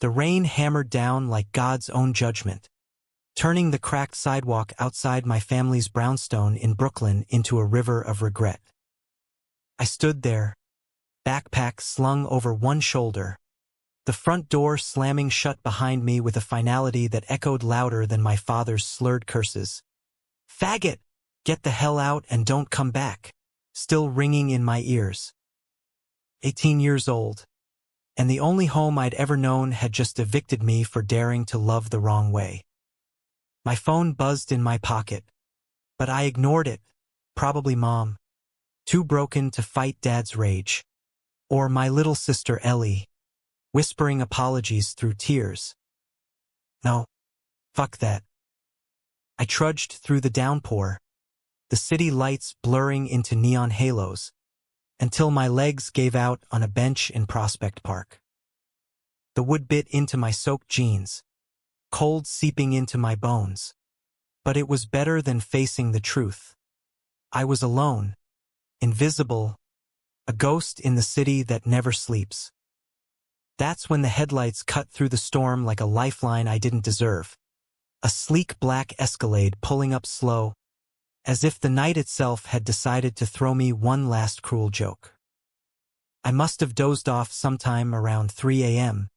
The rain hammered down like God's own judgment, turning the cracked sidewalk outside my family's brownstone in Brooklyn into a river of regret. I stood there, backpack slung over one shoulder, the front door slamming shut behind me with a finality that echoed louder than my father's slurred curses. "Faggot! Get the hell out and don't come back," still ringing in my ears. 18 years old, and the only home I'd ever known had just evicted me for daring to love the wrong way. My phone buzzed in my pocket, but I ignored it. Probably Mom, too broken to fight Dad's rage. Or my little sister Ellie, whispering apologies through tears. No, fuck that. I trudged through the downpour, the city lights blurring into neon halos, until my legs gave out on a bench in Prospect Park. The wood bit into my soaked jeans, cold seeping into my bones. But it was better than facing the truth. I was alone, invisible, a ghost in the city that never sleeps. That's when the headlights cut through the storm like a lifeline I didn't deserve. A sleek black Escalade pulling up slow, as if the night itself had decided to throw me one last cruel joke. I must have dozed off sometime around 3 a.m.,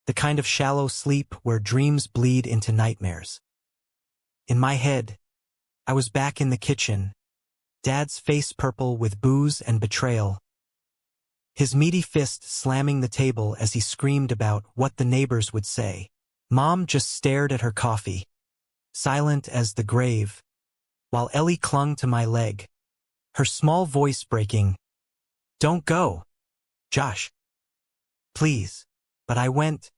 the kind of shallow sleep where dreams bleed into nightmares. In my head, I was back in the kitchen, Dad's face purple with booze and betrayal, his meaty fist slamming the table as he screamed about what the neighbors would say. Mom just stared at her coffee, silent as the grave, while Ellie clung to my leg, her small voice breaking. "Don't go, Josh. Please." But I went,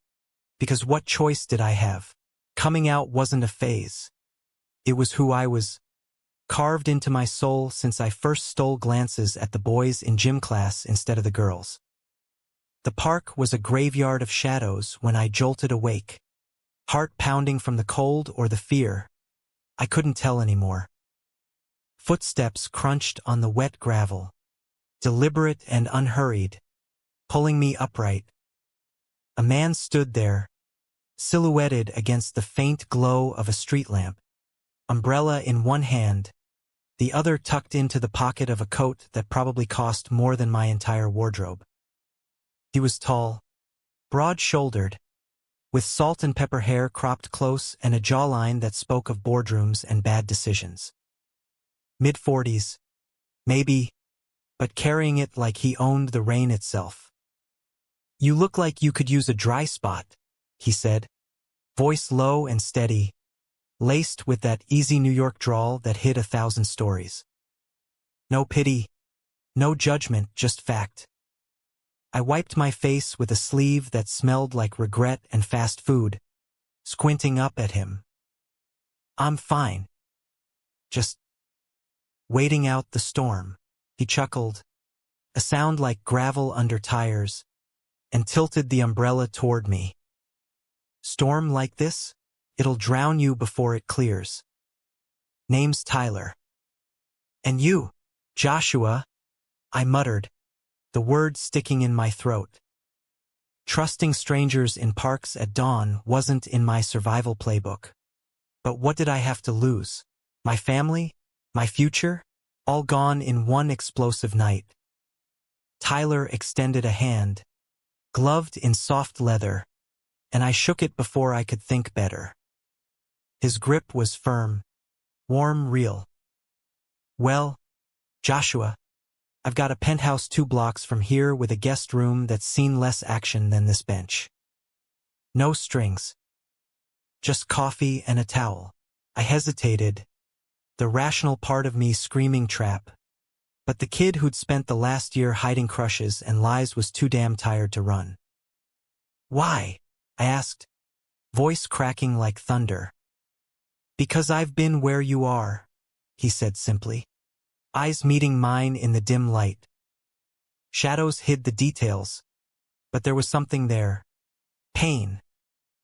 because what choice did I have? Coming out wasn't a phase. It was who I was, carved into my soul since I first stole glances at the boys in gym class instead of the girls. The park was a graveyard of shadows when I jolted awake, heart pounding from the cold or the fear. I couldn't tell anymore. Footsteps crunched on the wet gravel, deliberate and unhurried, pulling me upright. A man stood there, silhouetted against the faint glow of a street lamp, umbrella in one hand, the other tucked into the pocket of a coat that probably cost more than my entire wardrobe. He was tall, broad-shouldered, with salt and pepper hair cropped close and a jawline that spoke of boardrooms and bad decisions. Mid-40s, maybe, but carrying it like he owned the rain itself. "You look like you could use a dry spot," he said, voice low and steady, laced with that easy New York drawl that hid 1,000 stories. No pity, no judgment, just fact. I wiped my face with a sleeve that smelled like regret and fast food, squinting up at him. "I'm fine. Just waiting out the storm," he chuckled, a sound like gravel under tires, and tilted the umbrella toward me. "Storm like this? It'll drown you before it clears. Name's Tyler." "And you, Joshua," I muttered, the word sticking in my throat. Trusting strangers in parks at dawn wasn't in my survival playbook. But what did I have to lose? My family? My future? All gone in one explosive night. Tyler extended a hand, gloved in soft leather, and I shook it before I could think better. His grip was firm, warm, real. "Well, Joshua, I've got a penthouse 2 blocks from here with a guest room that's seen less action than this bench. No strings. Just coffee and a towel." I hesitated, the rational part of me screaming trap. But the kid who'd spent the last year hiding crushes and lies was too damn tired to run. "Why?" I asked, voice cracking like thunder. "Because I've been where you are," he said simply, eyes meeting mine in the dim light. Shadows hid the details, but there was something there. Pain,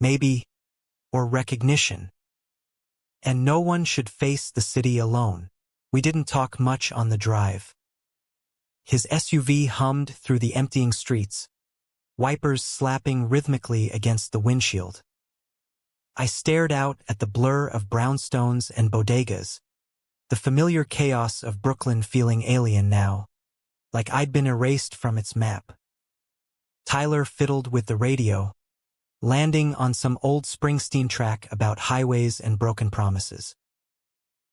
maybe, or recognition. And no one should face the city alone. We didn't talk much on the drive. His SUV hummed through the emptying streets, wipers slapping rhythmically against the windshield. I stared out at the blur of brownstones and bodegas, the familiar chaos of Brooklyn feeling alien now, like I'd been erased from its map. Tyler fiddled with the radio, landing on some old Springsteen track about highways and broken promises.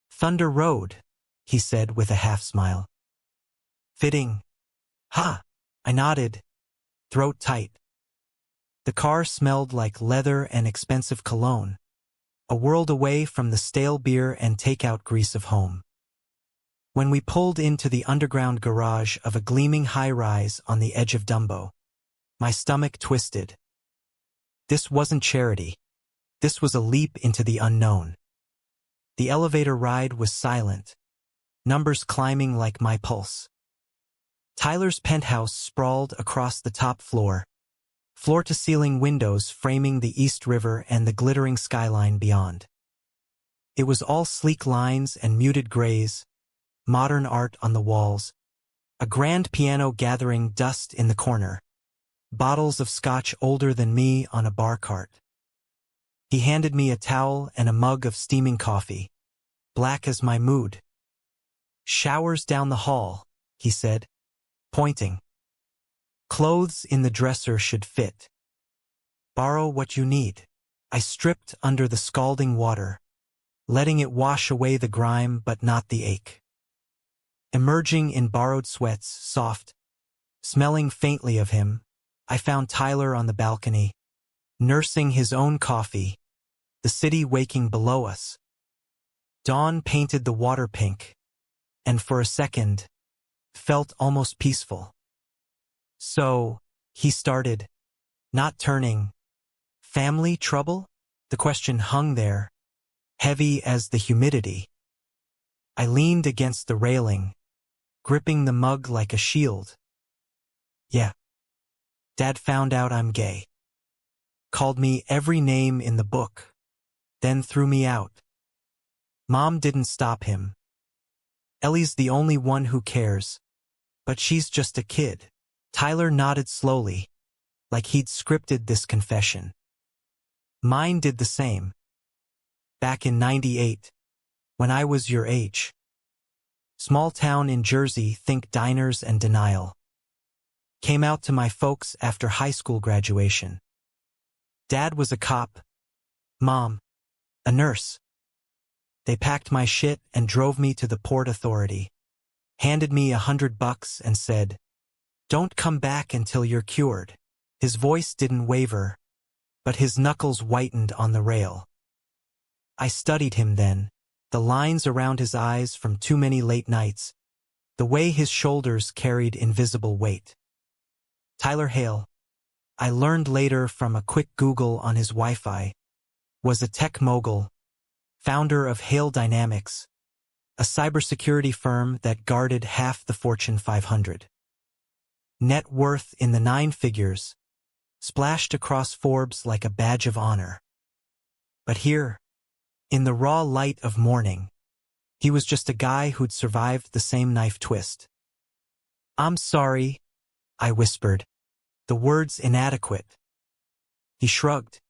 "Thunder Road," he said with a half-smile. "Fitting." "Ha!" I nodded, throat tight. The car smelled like leather and expensive cologne, a world away from the stale beer and takeout grease of home. When we pulled into the underground garage of a gleaming high-rise on the edge of Dumbo, my stomach twisted. This wasn't charity. This was a leap into the unknown. The elevator ride was silent, numbers climbing like my pulse. Tyler's penthouse sprawled across the top floor, floor-to-ceiling windows framing the East River and the glittering skyline beyond. It was all sleek lines and muted grays, modern art on the walls, a grand piano gathering dust in the corner, bottles of scotch older than me on a bar cart. He handed me a towel and a mug of steaming coffee, black as my mood. "Showers down the hall," he said, pointing. "Clothes in the dresser should fit. Borrow what you need." I stripped under the scalding water, letting it wash away the grime but not the ache. Emerging in borrowed sweats, soft, smelling faintly of him, I found Tyler on the balcony, nursing his own coffee, the city waking below us. Dawn painted the water pink, and for a second, felt almost peaceful. "So," he started, not turning. "Family trouble?" The question hung there, heavy as the humidity. I leaned against the railing, gripping the mug like a shield. "Yeah. Dad found out I'm gay. Called me every name in the book, then threw me out. Mom didn't stop him. Ellie's the only one who cares, but she's just a kid." Tyler nodded slowly, like he'd scripted this confession. "Mine did the same. Back in '98, when I was your age. Small town in Jersey, think diners and denial. Came out to my folks after high school graduation. Dad was a cop, Mom, a nurse. They packed my shit and drove me to the Port Authority, handed me $100 and said, 'Don't come back until you're cured.'" His voice didn't waver, but his knuckles whitened on the rail. I studied him then, the lines around his eyes from too many late nights, the way his shoulders carried invisible weight. Tyler Hale, I learned later from a quick Google on his Wi-Fi, was a tech mogul, founder of Hale Dynamics, a cybersecurity firm that guarded half the Fortune 500. Net worth in the 9 figures, splashed across Forbes like a badge of honor. But here, in the raw light of morning, he was just a guy who'd survived the same knife twist. "I'm sorry," I whispered, the words inadequate. He shrugged,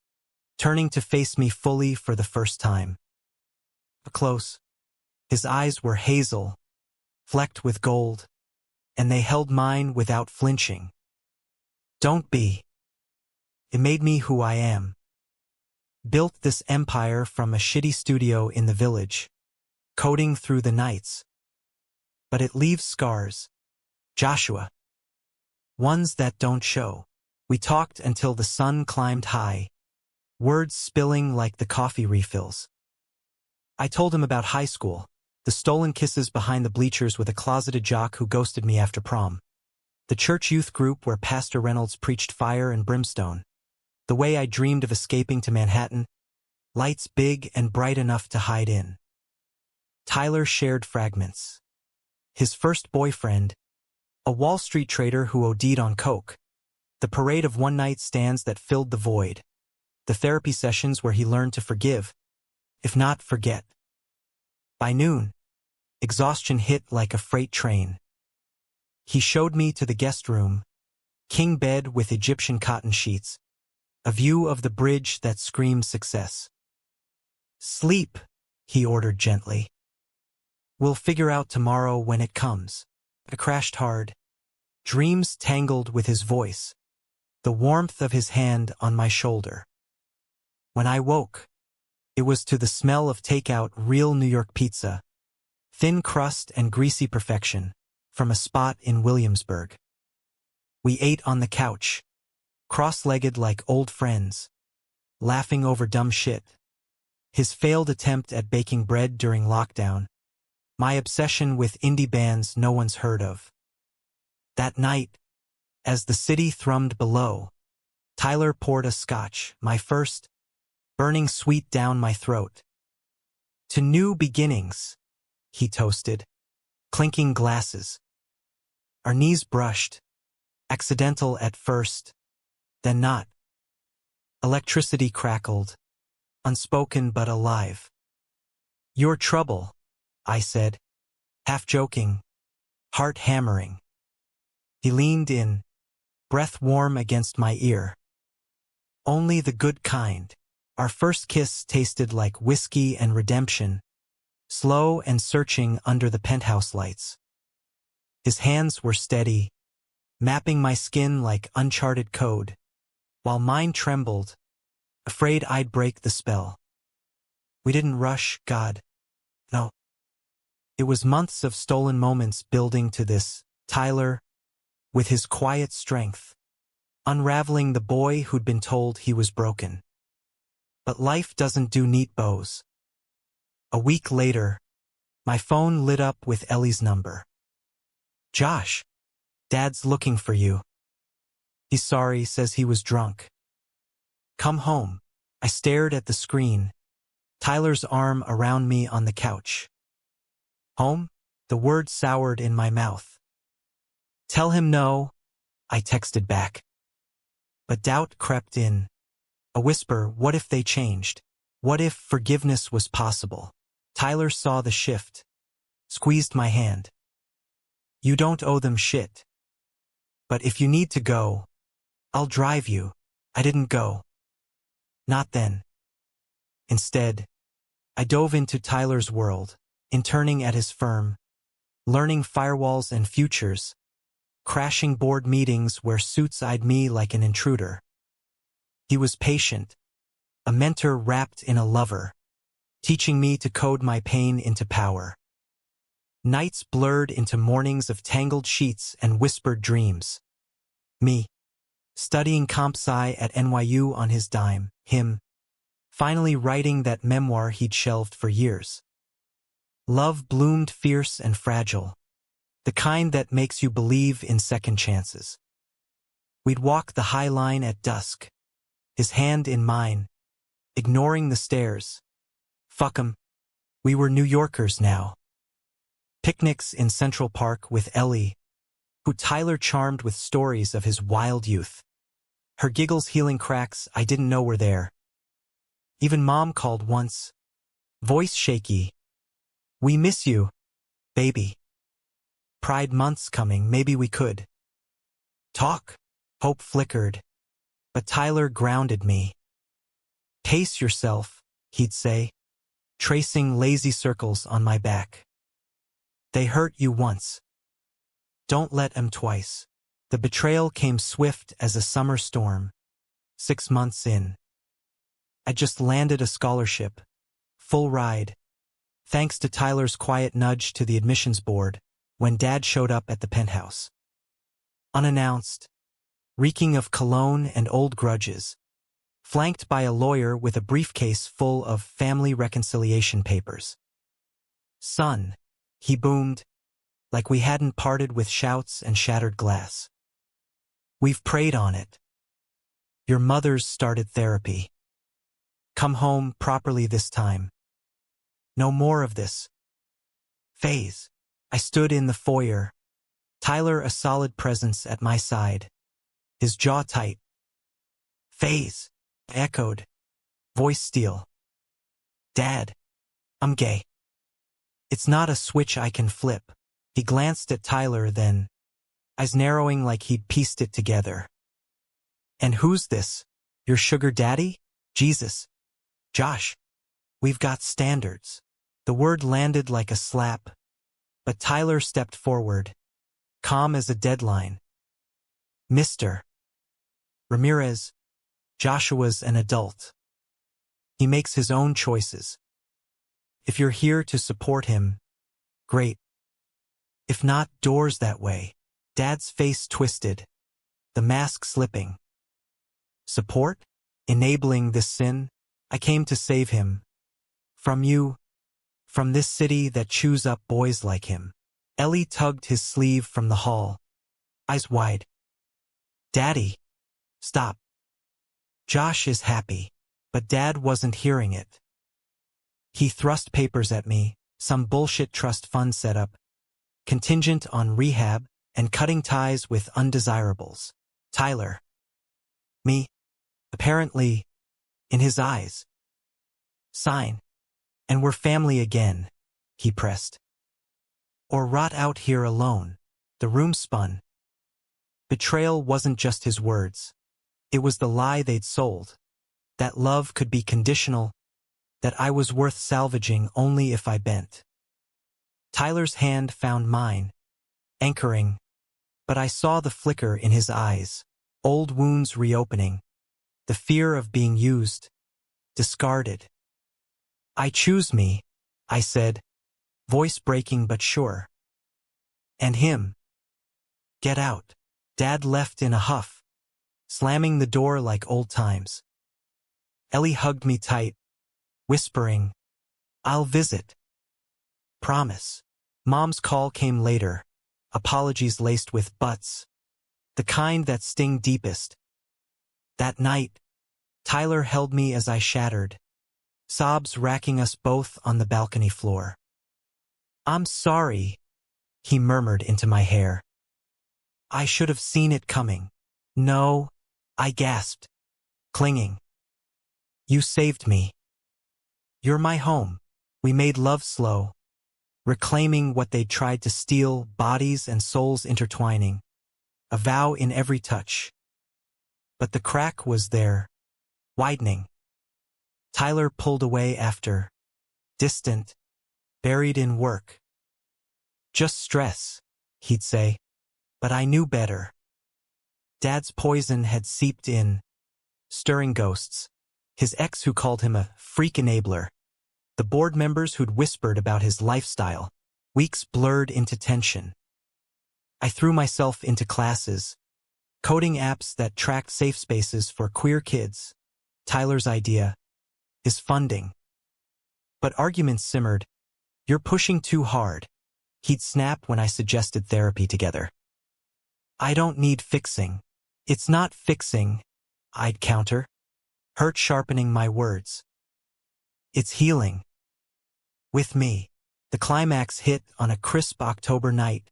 turning to face me fully for the first time. Close. His eyes were hazel, flecked with gold, and they held mine without flinching. "Don't be. It made me who I am. Built this empire from a shitty studio in the village, coding through the nights. But it leaves scars, Joshua. Ones that don't show." We talked until the sun climbed high, words spilling like the coffee refills. I told him about high school, the stolen kisses behind the bleachers with a closeted jock who ghosted me after prom, the church youth group where Pastor Reynolds preached fire and brimstone, the way I dreamed of escaping to Manhattan, lights big and bright enough to hide in. Tyler shared fragments. His first boyfriend, a Wall Street trader who OD'd on coke, the parade of one-night stands that filled the void, the therapy sessions where he learned to forgive, if not forget. By noon, exhaustion hit like a freight train. He showed me to the guest room, king bed with Egyptian cotton sheets, a view of the bridge that screamed success. "Sleep," he ordered gently. "We'll figure out tomorrow when it comes." I crashed hard. Dreams tangled with his voice, the warmth of his hand on my shoulder. When I woke, it was to the smell of takeout real New York pizza, thin crust and greasy perfection, from a spot in Williamsburg. We ate on the couch, cross-legged like old friends, laughing over dumb shit. His failed attempt at baking bread during lockdown, my obsession with indie bands no one's heard of. That night, as the city thrummed below, Tyler poured a scotch, my first, burning sweet down my throat. "To new beginnings," he toasted, clinking glasses. Our knees brushed, accidental at first, then not. Electricity crackled, unspoken but alive. "Your trouble," I said, half joking, heart hammering. He leaned in, breath warm against my ear. "Only the good kind." Our first kiss tasted like whiskey and redemption, slow and searching under the penthouse lights. His hands were steady, mapping my skin like uncharted code, while mine trembled, afraid I'd break the spell. We didn't rush, God. No. It was months of stolen moments building to this, Tyler, with his quiet strength, unraveling the boy who'd been told he was broken. But life doesn't do neat bows. A week later, my phone lit up with Ellie's number. "Josh, Dad's looking for you. He's sorry, says he was drunk. Come home." I stared at the screen, Tyler's arm around me on the couch. "Home?" The word soured in my mouth. "Tell him no," I texted back. But doubt crept in. A whisper, what if they changed? What if forgiveness was possible? Tyler saw the shift, squeezed my hand. "You don't owe them shit. But if you need to go, I'll drive you." I didn't go. Not then. Instead, I dove into Tyler's world, interning at his firm, learning firewalls and futures, crashing board meetings where suits eyed me like an intruder. He was patient, a mentor wrapped in a lover, teaching me to code my pain into power. Nights blurred into mornings of tangled sheets and whispered dreams. Me, studying comp sci at NYU on his dime, him, finally writing that memoir he'd shelved for years. Love bloomed fierce and fragile, the kind that makes you believe in second chances. We'd walk the High Line at dusk, his hand in mine, ignoring the stares. Fuck 'em. We were New Yorkers now. Picnics in Central Park with Ellie, who Tyler charmed with stories of his wild youth. Her giggles healing cracks I didn't know were there. Even Mom called once, voice shaky. "We miss you, baby. Pride Month's coming, maybe we could talk." Hope flickered, but Tyler grounded me. "Pace yourself," he'd say, tracing lazy circles on my back. "They hurt you once. Don't let 'em twice." The betrayal came swift as a summer storm. 6 months in. I just landed a scholarship, full ride, thanks to Tyler's quiet nudge to the admissions board when Dad showed up at the penthouse. Unannounced, reeking of cologne and old grudges, flanked by a lawyer with a briefcase full of family reconciliation papers. "Son," he boomed, like we hadn't parted with shouts and shattered glass. "We've prayed on it. Your mother's started therapy. Come home properly this time. No more of this phase." I stood in the foyer, Tyler a solid presence at my side, his jaw tight. "Phase," I echoed, voice steel. "Dad, I'm gay. It's not a switch I can flip." He glanced at Tyler then, eyes narrowing like he'd pieced it together. And who's this? Your sugar daddy? Jesus. Josh. We've got standards. The word landed like a slap, but Tyler stepped forward, calm as a deadline. Mr. Ramirez, Joshua's an adult. He makes his own choices. If you're here to support him, great. If not, doors that way. Dad's face twisted, the mask slipping. Support? Enabling this sin? I came to save him. From you. From this city that chews up boys like him. Ellie tugged his sleeve from the hall, eyes wide. Daddy. Stop. Josh is happy, but Dad wasn't hearing it. He thrust papers at me, some bullshit trust fund setup, contingent on rehab and cutting ties with undesirables. Tyler. Me. Apparently, in his eyes. Sign. And we're family again, he pressed. Or rot out here alone. The room spun. Betrayal wasn't just his words. It was the lie they'd sold. That love could be conditional, that I was worth salvaging only if I bent. Tyler's hand found mine, anchoring, but I saw the flicker in his eyes, old wounds reopening, the fear of being used, discarded. I choose me, I said, voice breaking but sure. And him. Get out. Dad left in a huff, slamming the door like old times. Ellie hugged me tight, whispering, I'll visit. Promise. Mom's call came later, apologies laced with buts, the kind that sting deepest. That night, Tyler held me as I shattered, sobs racking us both on the balcony floor. I'm sorry, he murmured into my hair. I should have seen it coming. No, I gasped, clinging. You saved me. You're my home. We made love slow, reclaiming what they'd tried to steal, bodies and souls intertwining, a vow in every touch. But the crack was there, widening. Tyler pulled away after, distant, buried in work. Just stress, he'd say, but I knew better. Dad's poison had seeped in, stirring ghosts, his ex who called him a freak enabler, the board members who'd whispered about his lifestyle, weeks blurred into tension. I threw myself into classes, coding apps that tracked safe spaces for queer kids, Tyler's idea, his funding. But arguments simmered. You're pushing too hard. He'd snap when I suggested therapy together. I don't need fixing. It's not fixing, I'd counter, hurt sharpening my words. It's healing. With me. The climax hit on a crisp October night,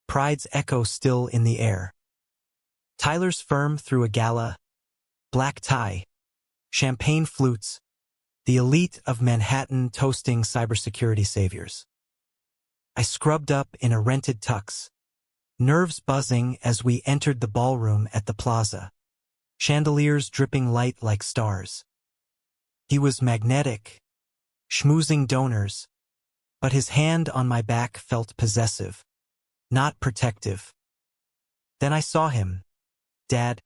pride's echo still in the air. Tyler's firm threw a gala, black tie, champagne flutes, the elite of Manhattan toasting cybersecurity saviors. I scrubbed up in a rented tux, nerves buzzing as we entered the ballroom at the plaza, chandeliers dripping light like stars. He was magnetic, schmoozing donors, but his hand on my back felt possessive, not protective. Then I saw him, Dad,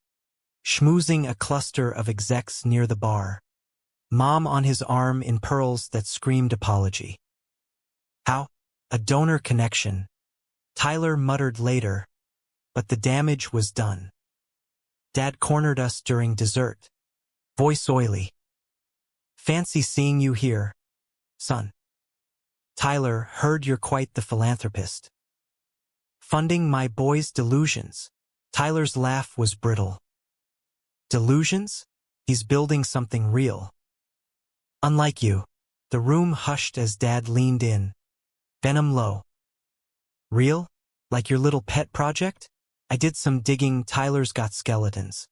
schmoozing a cluster of execs near the bar, Mom on his arm in pearls that screamed apology. How? A donor connection, Tyler muttered later, but the damage was done. Dad cornered us during dessert, voice oily. Fancy seeing you here, son. Tyler, heard you're quite the philanthropist. Funding my boy's delusions. Tyler's laugh was brittle. Delusions? He's building something real. Unlike you. The room hushed as Dad leaned in, venom low. Real? Like your little pet project? I did some digging. Tyler's got skeletons.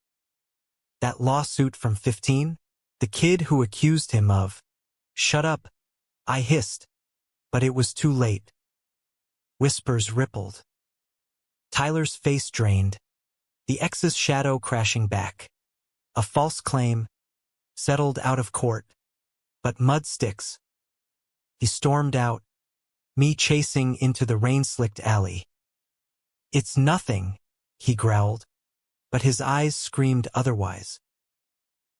That lawsuit from 15? The kid who accused him of. Shut up, I hissed. But it was too late. Whispers rippled. Tyler's face drained, the ex's shadow crashing back. A false claim, settled out of court, but mud sticks. He stormed out, me chasing into the rain-slicked alley. "It's nothing," he growled, but his eyes screamed otherwise.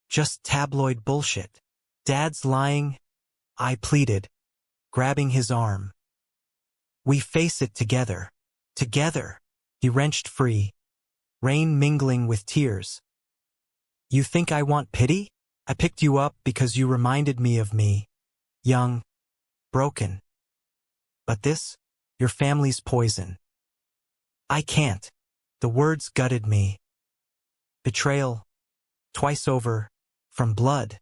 "Just tabloid bullshit. Dad's lying," I pleaded, grabbing his arm. "We face it together. Together." He wrenched free, rain mingling with tears. "You think I want pity? I picked you up because you reminded me of me. Young, broken. But this? Your family's poison. I can't." The words gutted me. Betrayal. Twice over. From blood.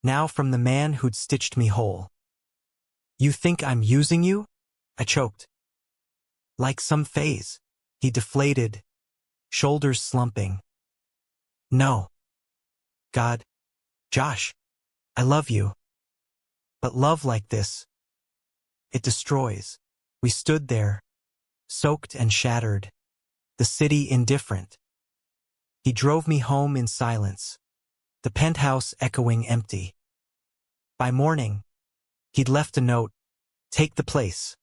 Now from the man who'd stitched me whole. "You think I'm using you?" I choked. "Like some phase." He deflated, shoulders slumping. "No. God. Josh. I love you. But love like this, it destroys." We stood there, soaked and shattered, the city indifferent. He drove me home in silence, the penthouse echoing empty. By morning, he'd left a note, "Take the place.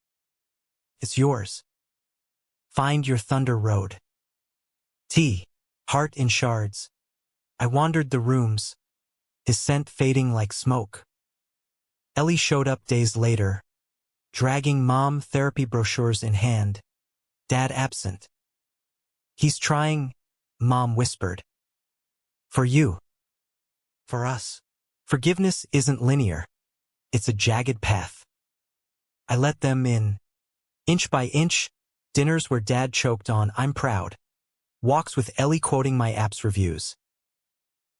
It's yours. Find your Thunder Road." Heart in shards. I wandered the rooms, his scent fading like smoke. Ellie showed up days later, dragging mom therapy brochures in hand. Dad absent. "He's trying," Mom whispered. "For you. For us." Forgiveness isn't linear. It's a jagged path. I let them in. Inch by inch, dinners where Dad choked on "I'm proud." Walks with Ellie quoting my app's reviews.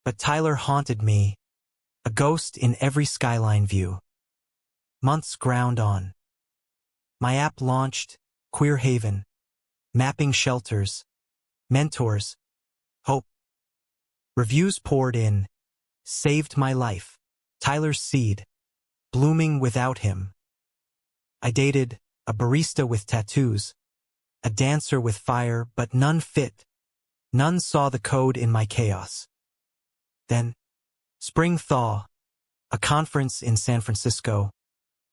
But Tyler haunted me, a ghost in every skyline view. Months ground on. My app launched, Queer Haven, mapping shelters, mentors, hope. Reviews poured in, saved my life. Tyler's seed, blooming without him. I dated a barista with tattoos, a dancer with fire, but none fit. None saw the code in my chaos. Then, spring thaw, a conference in San Francisco,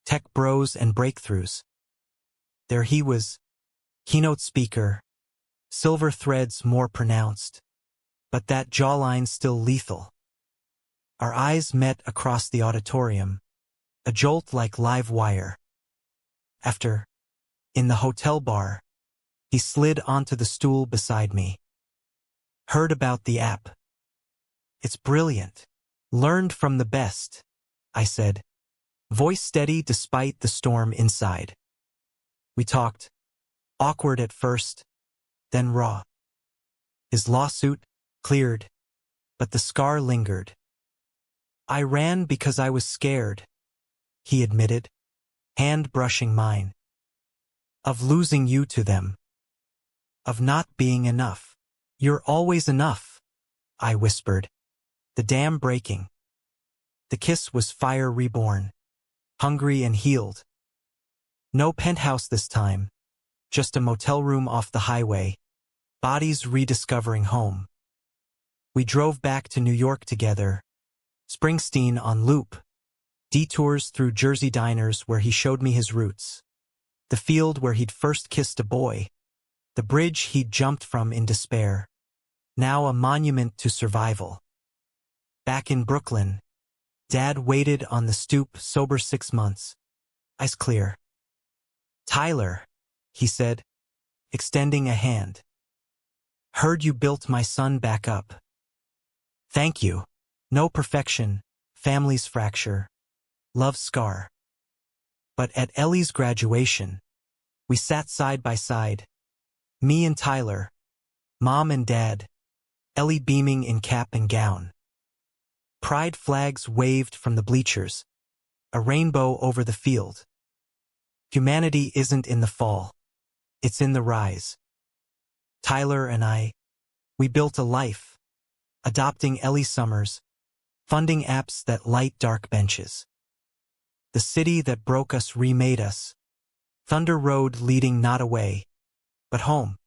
tech bros and breakthroughs. There he was, keynote speaker, silver threads more pronounced, but that jawline still lethal. Our eyes met across the auditorium, a jolt like live wire. After, in the hotel bar, he slid onto the stool beside me. "Heard about the app. It's brilliant. Learned from the best," I said, voice steady despite the storm inside. We talked, awkward at first, then raw. His lawsuit cleared, but the scar lingered. "I ran because I was scared," he admitted, hand brushing mine. "Of losing you to them. Of not being enough." "You're always enough," I whispered, the dam breaking. The kiss was fire reborn, hungry and healed. No penthouse this time, just a motel room off the highway, bodies rediscovering home. We drove back to New York together, Springsteen on loop, detours through Jersey diners where he showed me his roots, the field where he'd first kissed a boy, the bridge he'd jumped from in despair, now a monument to survival. Back in Brooklyn, Dad waited on the stoop, sober 6 months, eyes clear. "Tyler," he said, extending a hand. "Heard you built my son back up." "Thank you. No perfection, family's fracture, love scar." But at Ellie's graduation, we sat side by side, me and Tyler, Mom and Dad, Ellie beaming in cap and gown. Pride flags waved from the bleachers, a rainbow over the field. Humanity isn't in the fall, it's in the rise. Tyler and I, we built a life, adopting Ellie summers, funding apps that light dark benches. The city that broke us remade us, Thunder Road leading not away, but home.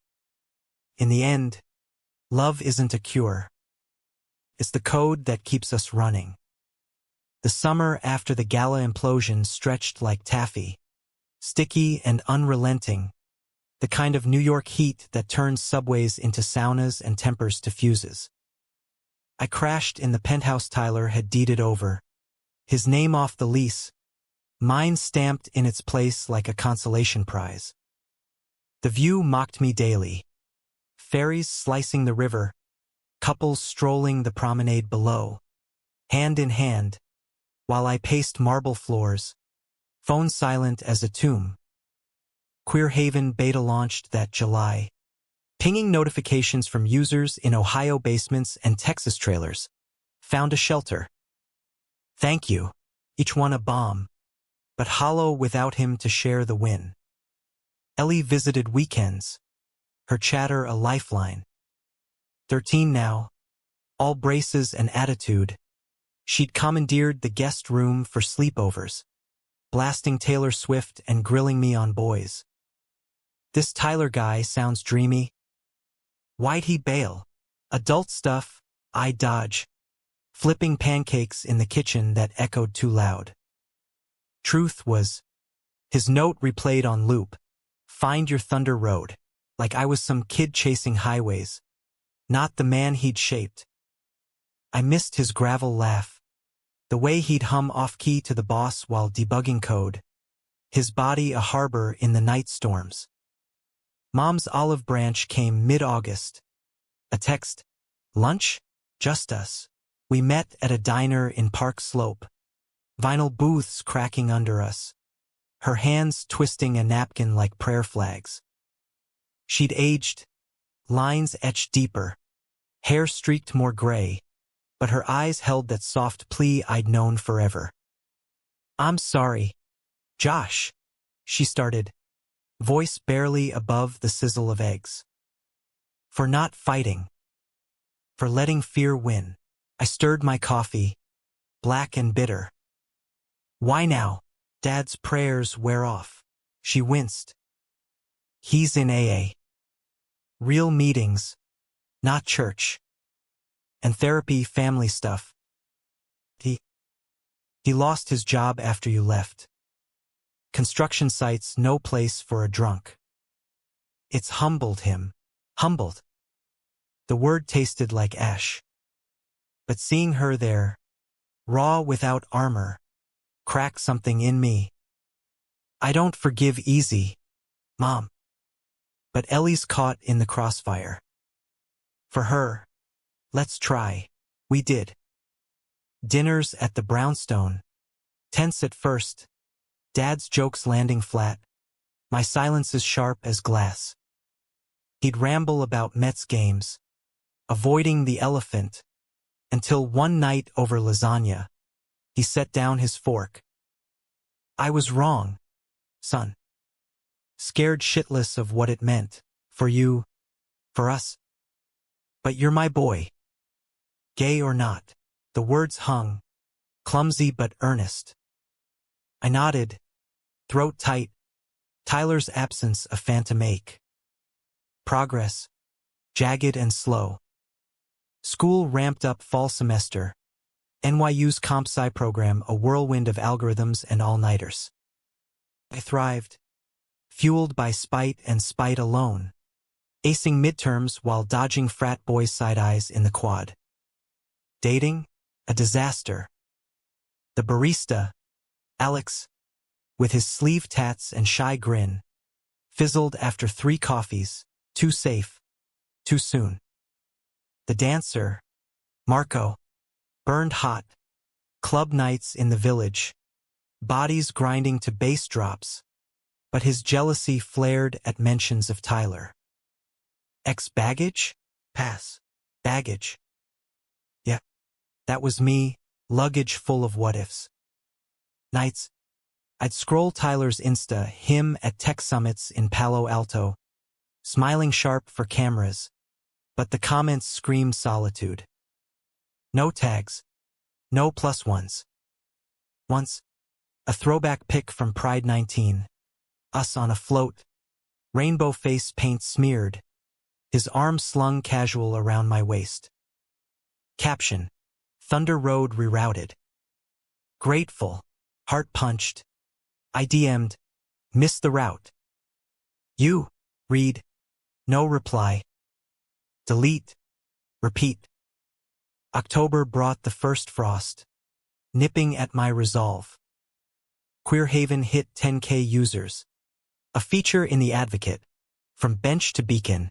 In the end, love isn't a cure. It's the code that keeps us running. The summer after the gala implosion stretched like taffy, sticky and unrelenting, the kind of New York heat that turns subways into saunas and tempers to fuses. I crashed in the penthouse Tyler had deeded over, his name off the lease, mine stamped in its place like a consolation prize. The view mocked me daily. Ferries slicing the river, couples strolling the promenade below, hand in hand, while I paced marble floors, phone silent as a tomb. Queer Haven beta launched that July, pinging notifications from users in Ohio basements and Texas trailers. Found a shelter. Thank you, each one a bomb, but hollow without him to share the win. Ellie visited weekends, her chatter a lifeline. 13 now, all braces and attitude. She'd commandeered the guest room for sleepovers, blasting Taylor Swift and grilling me on boys. This Tyler guy sounds dreamy. Why'd he bail? Adult stuff, I dodge. Flipping pancakes in the kitchen that echoed too loud. Truth was, his note replayed on loop. Find your Thunder Road. Like I was some kid chasing highways. Not the man he'd shaped. I missed his gravel laugh. The way he'd hum off-key to the boss while debugging code. His body a harbor in the night storms. Mom's olive branch came mid-August. A text. Lunch? Just us. We met at a diner in Park Slope. Vinyl booths cracking under us. Her hands twisting a napkin like prayer flags. She'd aged. Lines etched deeper. Hair streaked more gray. But her eyes held that soft plea I'd known forever. I'm sorry. Josh. She started, voice barely above the sizzle of eggs. For not fighting. For letting fear win. I stirred my coffee, black and bitter. Why now? Dad's prayers wear off. She winced. He's in AA. Real meetings, not church. And therapy, family stuff. He lost his job after you left. Construction sites, no place for a drunk. It's humbled him. Humbled. The word tasted like ash. But seeing her there, raw without armor, cracked something in me. I don't forgive easy, Mom. But Ellie's caught in the crossfire. For her, let's try. We did. Dinners at the Brownstone. Tense at first. Dad's jokes landing flat. My silences sharp as glass. He'd ramble about Mets games, avoiding the elephant, until one night over lasagna, he set down his fork. I was wrong, son. Scared shitless of what it meant, for you, for us. But you're my boy. Gay or not, the words hung, clumsy but earnest. I nodded, throat tight, Tyler's absence a phantom ache. Progress, jagged and slow. School ramped up fall semester. NYU's comp sci program a whirlwind of algorithms and all-nighters. I thrived, fueled by spite and spite alone, acing midterms while dodging frat boys' side-eyes in the quad. Dating? A disaster. The barista, Alex, with his sleeve tats and shy grin, fizzled after 3 coffees, too safe, too soon. The dancer, Marco, burned hot, club nights in the village, bodies grinding to bass drops, but his jealousy flared at mentions of Tyler. Ex-baggage? Pass. Baggage. Yeah, that was me, luggage full of what-ifs. Nights, I'd scroll Tyler's Insta, him at tech summits in Palo Alto, smiling sharp for cameras, but the comments screamed solitude. No tags, no plus ones. Once, a throwback pic from Pride 19, us on a float, rainbow face paint smeared, his arm slung casual around my waist. Caption: Thunder Road rerouted. Grateful. Heart punched. I DM'd. Missed the route. You. Read. No reply. Delete. Repeat. October brought the first frost, nipping at my resolve. Queerhaven hit 10K users. A feature in The Advocate. From bench to beacon.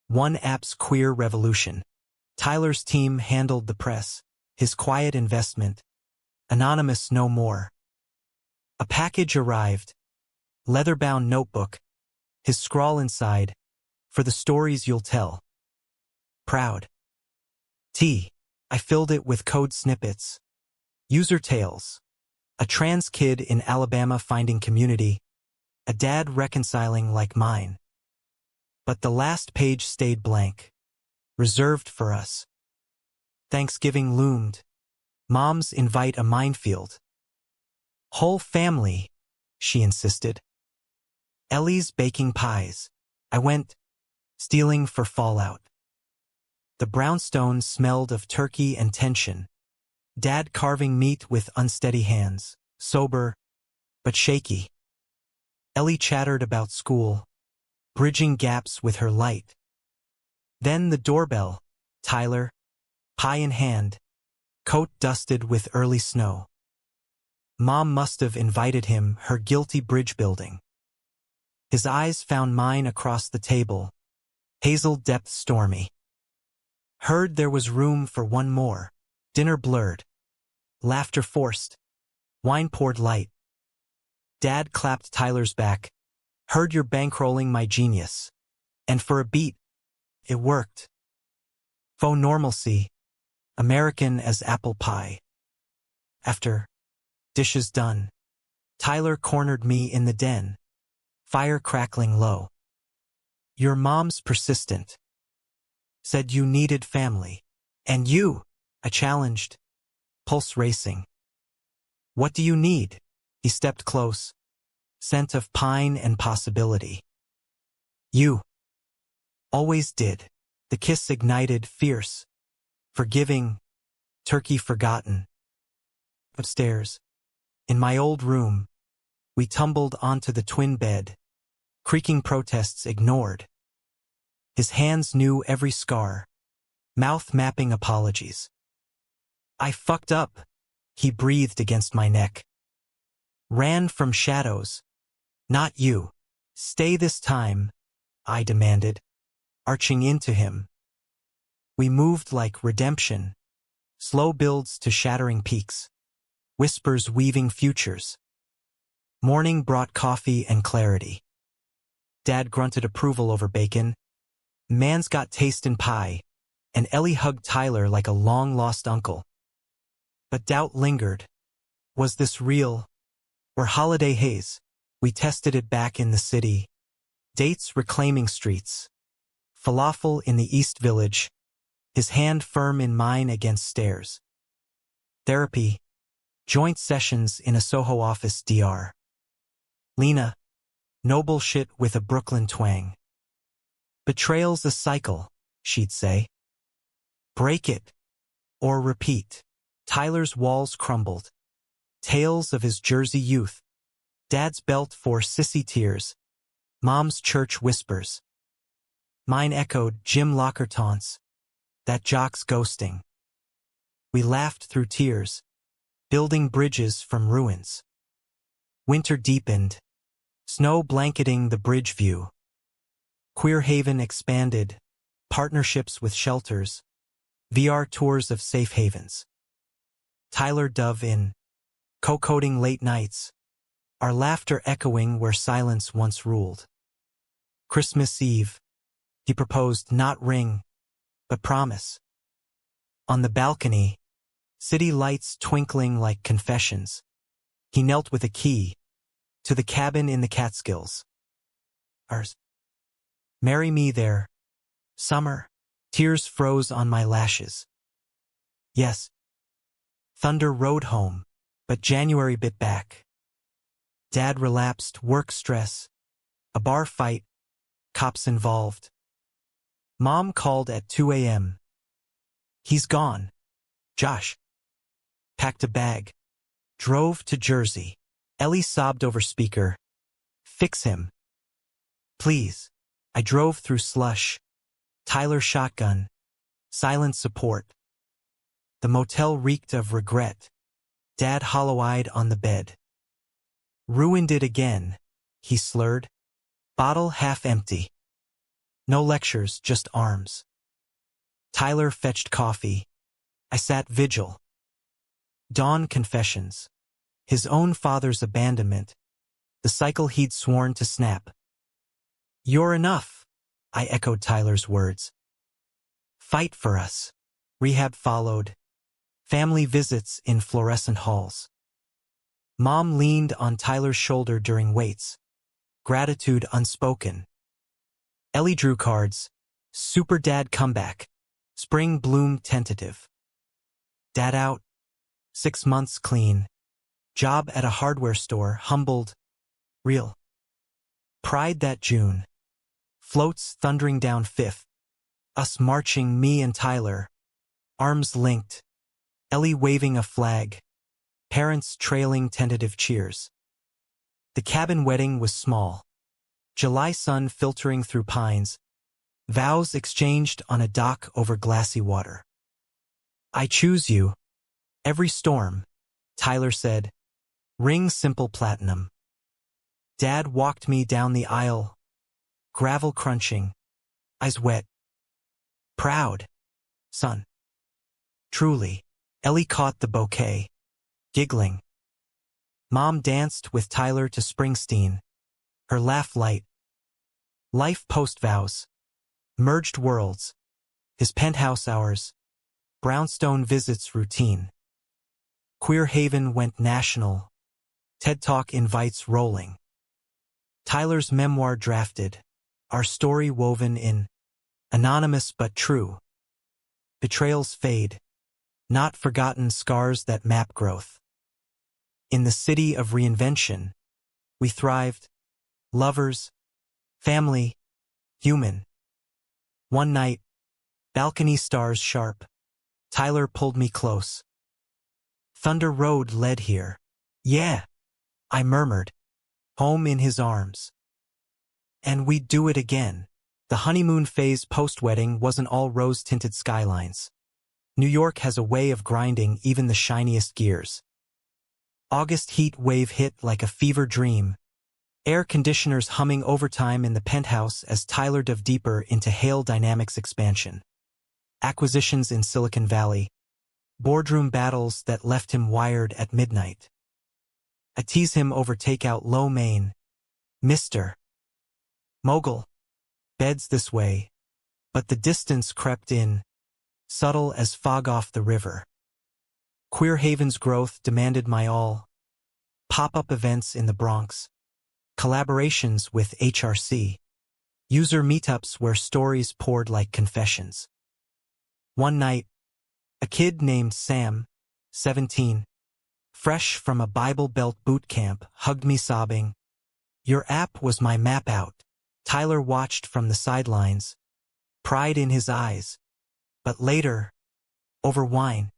One app's queer revolution. Tyler's team handled the press. His quiet investment. Anonymous no more. A package arrived. Leather-bound notebook. His scrawl inside. For the stories you'll tell. Proud. I filled it with code snippets. User tales. A trans kid in Alabama finding community. A dad reconciling like mine. But the last page stayed blank. Reserved for us. Thanksgiving loomed. Moms invite a minefield. Whole family, she insisted. Ellie's baking pies. I went, stealing for fallout. The brownstone smelled of turkey and tension. Dad carving meat with unsteady hands, sober, but shaky. Ellie chattered about school, bridging gaps with her light. Then the doorbell, Tyler, pie in hand, coat dusted with early snow. Mom must have invited him, her guilty bridge building. His eyes found mine across the table, hazel depth stormy. Heard there was room for one more. Dinner blurred. Laughter forced. Wine poured light. Dad clapped Tyler's back. Heard you're bankrolling my genius. And for a beat, it worked. Faux normalcy. American as apple pie. After dishes done, Tyler cornered me in the den. Fire crackling low. Your mom's persistent. Said you needed family. And you, I challenged. Pulse racing. What do you need? He stepped close. Scent of pine and possibility. You. Always did. The kiss ignited, fierce. Forgiving. Turkey forgotten. Upstairs. In my old room. We tumbled onto the twin bed. Creaking protests ignored. His hands knew every scar. Mouth mapping apologies. I fucked up. He breathed against my neck. Ran from shadows. Not you. Stay this time, I demanded, arching into him. We moved like redemption. Slow builds to shattering peaks. Whispers weaving futures. Morning brought coffee and clarity. Dad grunted approval over bacon. Man's got taste in pie. And Ellie hugged Tyler like a long-lost uncle. But doubt lingered. Was this real? Or holiday haze? We tested it back in the city. Dates reclaiming streets. Falafel in the East Village. His hand firm in mine against stairs. Therapy. Joint sessions in a Soho office DR. Lena. No bullshit with a Brooklyn twang. Betrayal's a cycle, she'd say. Break it. Or repeat. Tyler's walls crumbled. Tales of his Jersey youth. Dad's belt for sissy tears. Mom's church whispers. Mine echoed gym locker taunts. That jock's ghosting. We laughed through tears. Building bridges from ruins. Winter deepened. Snow blanketing the bridge view. Queerhaven expanded. Partnerships with shelters. VR tours of safe havens. Tyler dove in. Co-coding late nights. Our laughter echoing where silence once ruled. Christmas Eve. He proposed not ring, but promise. On the balcony, city lights twinkling like confessions. He knelt with a key. To the cabin in the Catskills. Ours. Marry me there. Summer. Tears froze on my lashes. Yes. Thunder rode home, but January bit back. Dad relapsed, work stress. A bar fight. Cops involved. Mom called at 2 a.m. He's gone. Josh. Packed a bag. Drove to Jersey. Ellie sobbed over speaker. Fix him. Please. I drove through slush. Tyler shotgun. Silent support. The motel reeked of regret. Dad hollow-eyed on the bed. Ruined it again, he slurred. Bottle half empty. No lectures, just arms. Tyler fetched coffee. I sat vigil. Dawn confessions. His own father's abandonment. The cycle he'd sworn to snap. You're enough, I echoed Tyler's words. Fight for us. Rehab followed. Family visits in fluorescent halls. Mom leaned on Tyler's shoulder during waits. Gratitude unspoken. Ellie drew cards. Super Dad comeback. Spring bloom tentative. Dad out. 6 months clean. Job at a hardware store humbled. Real. Pride that June. Floats thundering down Fifth. Us marching, me and Tyler. Arms linked. Ellie waving a flag. Parents trailing tentative cheers. The cabin wedding was small. July sun filtering through pines. Vows exchanged on a dock over glassy water. I choose you. Every storm, Tyler said. Ring simple platinum. Dad walked me down the aisle. Gravel crunching. Eyes wet. Proud. Son. Truly. Ellie caught the bouquet. Giggling. Mom danced with Tyler to Springsteen. Her laugh light. Life post-vows. Merged worlds. His penthouse hours. Brownstone visits routine. Queer Haven went national. TED Talk invites rolling. Tyler's memoir drafted. Our story woven in. Anonymous but true. Betrayals fade. Not forgotten scars that map growth. In the city of reinvention, we thrived. Lovers. Family. Human. One night, balcony stars sharp. Tyler pulled me close. Thunder Road led here. Yeah, I murmured. Home in his arms. And we'd do it again. The honeymoon phase post-wedding wasn't all rose-tinted skylines. New York has a way of grinding even the shiniest gears. August heat wave hit like a fever dream. Air conditioners humming overtime in the penthouse as Tyler dove deeper into Hale Dynamics expansion. Acquisitions in Silicon Valley. Boardroom battles that left him wired at midnight. I tease him over takeout lo mein. Mr. Mogul. Beds this way. But the distance crept in. Subtle as fog off the river. Queer Haven's growth demanded my all. Pop-up events in the Bronx. Collaborations with HRC. User meetups where stories poured like confessions. One night, a kid named Sam, 17, fresh from a Bible Belt boot camp, hugged me sobbing. Your app was my map out. Tyler watched from the sidelines, pride in his eyes. But later, over wine,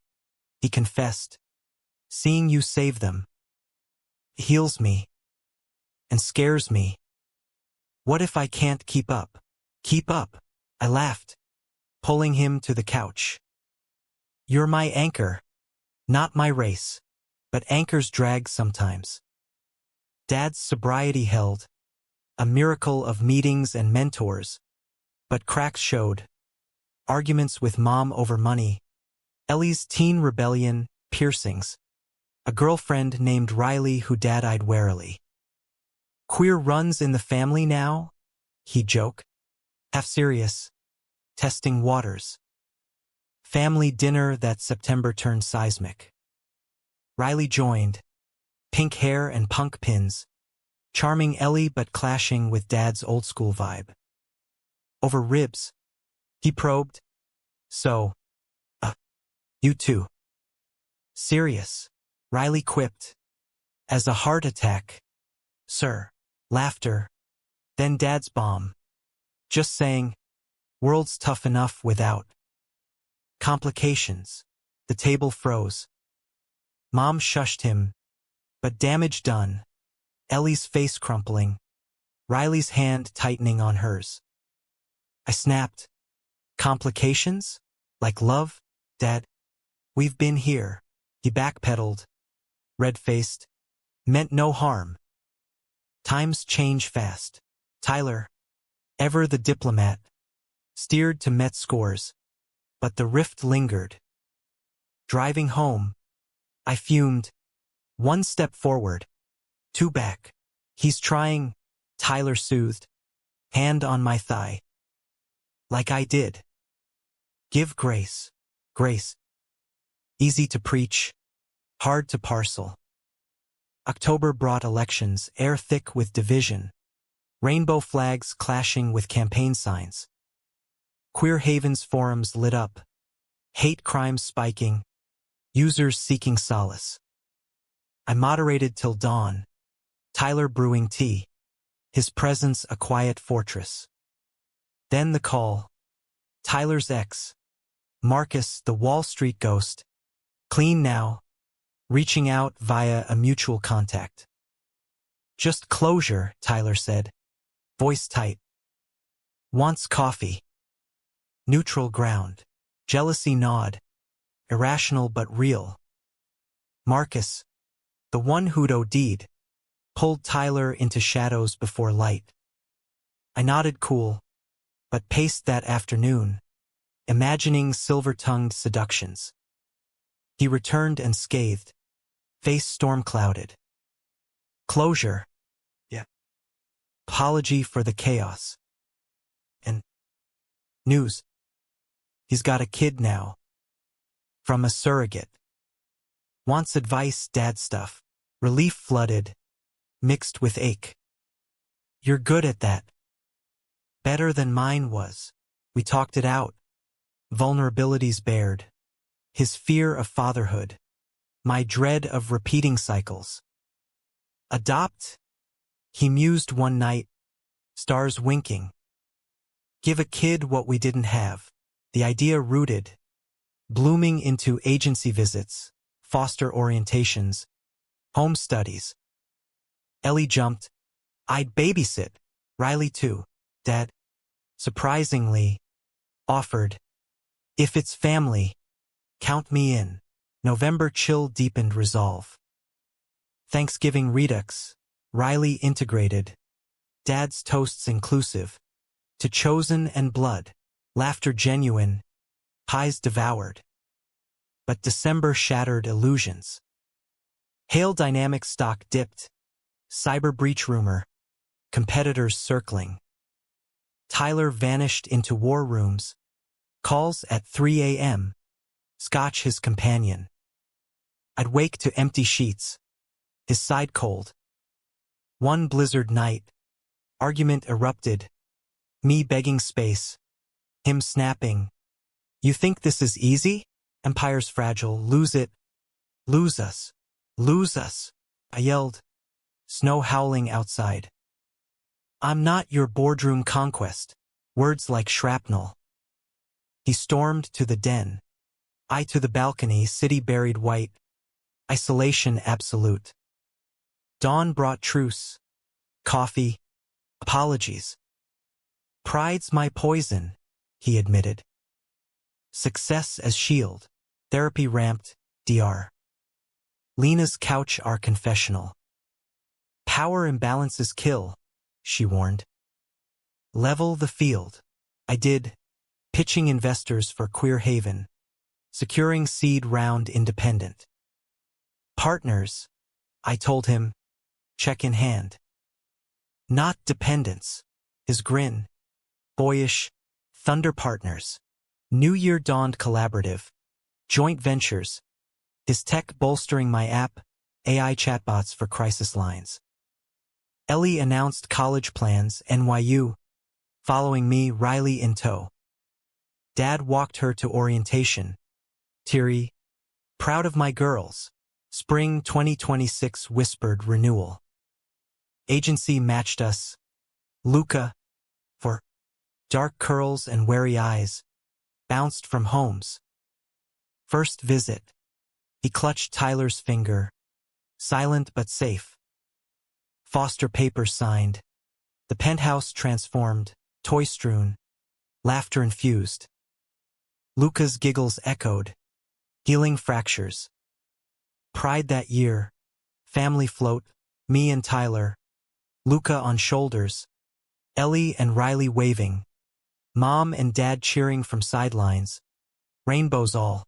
he confessed, seeing you save them heals me and scares me. What if I can't keep up? Keep up, I laughed, pulling him to the couch. You're my anchor, not my race, but anchors drag sometimes. Dad's sobriety held, a miracle of meetings and mentors, but cracks showed. Arguments with Mom over money. Ellie's teen rebellion, piercings. A girlfriend named Riley who Dad eyed warily. Queer runs in the family now? He'd joke. Half serious. Testing waters. Family dinner that September turned seismic. Riley joined. Pink hair and punk pins. Charming Ellie but clashing with Dad's old school vibe. Over ribs. He probed. So, you too. Serious, Riley quipped. As a heart attack. Sir. Laughter. Then Dad's bomb. Just saying, World's tough enough without complications. The table froze. Mom shushed him, but damage done. Ellie's face crumpling, Riley's hand tightening on hers. I snapped. Complications? Like love, Dad? We've been here. He backpedaled, red-faced. Meant no harm. Times change fast. Tyler, ever the diplomat, steered to Met scores, but the rift lingered. Driving home, I fumed. One step forward, two back. He's trying, Tyler soothed, hand on my thigh. Like I did. Give grace, grace. Easy to preach, hard to parcel. October brought elections, air thick with division. Rainbow flags clashing with campaign signs. Queer Haven's forums lit up. Hate crimes spiking. Users seeking solace. I moderated till dawn. Tyler brewing tea. His presence a quiet fortress. Then the call. Tyler's ex. Marcus, the Wall Street ghost. Clean now. Reaching out via a mutual contact. Just closure, Tyler said. Voice tight. Wants coffee. Neutral ground. Jealousy nod. Irrational but real. Marcus, the one who'd OD'd, pulled Tyler into shadows before light. I nodded cool, but paced that afternoon, imagining silver-tongued seductions. He returned and scathed, face storm-clouded. Closure. Yeah. Apology for the chaos. And news. He's got a kid now. From a surrogate. Wants advice, dad stuff. Relief flooded, mixed with ache. You're good at that. Better than mine was. We talked it out. Vulnerabilities bared. His fear of fatherhood. My dread of repeating cycles. Adopt? He mused one night, stars winking. Give a kid what we didn't have. The idea rooted, blooming into agency visits, foster orientations, home studies. Ellie jumped. I'd babysit. Riley too, Dad. Surprisingly, offered. If it's family, count me in. November chill deepened resolve. Thanksgiving redux. Riley integrated. Dad's toasts inclusive. To chosen and blood. Laughter genuine. Pies devoured. But December shattered illusions. Hail dynamic stock dipped. Cyber breach rumor. Competitors circling. Tyler vanished into war rooms. Calls at 3 a.m. Scotch his companion. I'd wake to empty sheets. His side cold. One blizzard night. Argument erupted. Me begging space. Him snapping. You think this is easy? Empire's fragile. Lose it. Lose us. Lose us. I yelled. Snow howling outside. I'm not your boardroom conquest. Words like shrapnel. He stormed to the den. I to the balcony, city buried white. Isolation absolute. Dawn brought truce. Coffee. Apologies. Pride's my poison, he admitted. Success as shield. Therapy ramped. Dr. Lena's couch our confessional. Power imbalances kill, she warned. Level the field. I did. Pitching investors for Queer Haven. Securing seed round independent. Partners, I told him. Check in hand. Not dependents. His grin. Boyish. Thunder partners. New Year dawned collaborative. Joint ventures. His tech bolstering my app. AI chatbots for crisis lines. Ellie announced college plans, NYU. Following me, Riley in tow. Dad walked her to orientation. Teary. Proud of my girls. Spring 2026 whispered renewal. Agency matched us. Luca. For Dark curls and wary eyes, bounced from homes. First visit. He clutched Tyler's finger, silent but safe. Foster papers signed. The penthouse transformed, toy-strewn, laughter-infused. Luca's giggles echoed, healing fractures. Pride that year. Family float, me and Tyler. Luca on shoulders. Ellie and Riley waving. Mom and Dad cheering from sidelines. Rainbows all.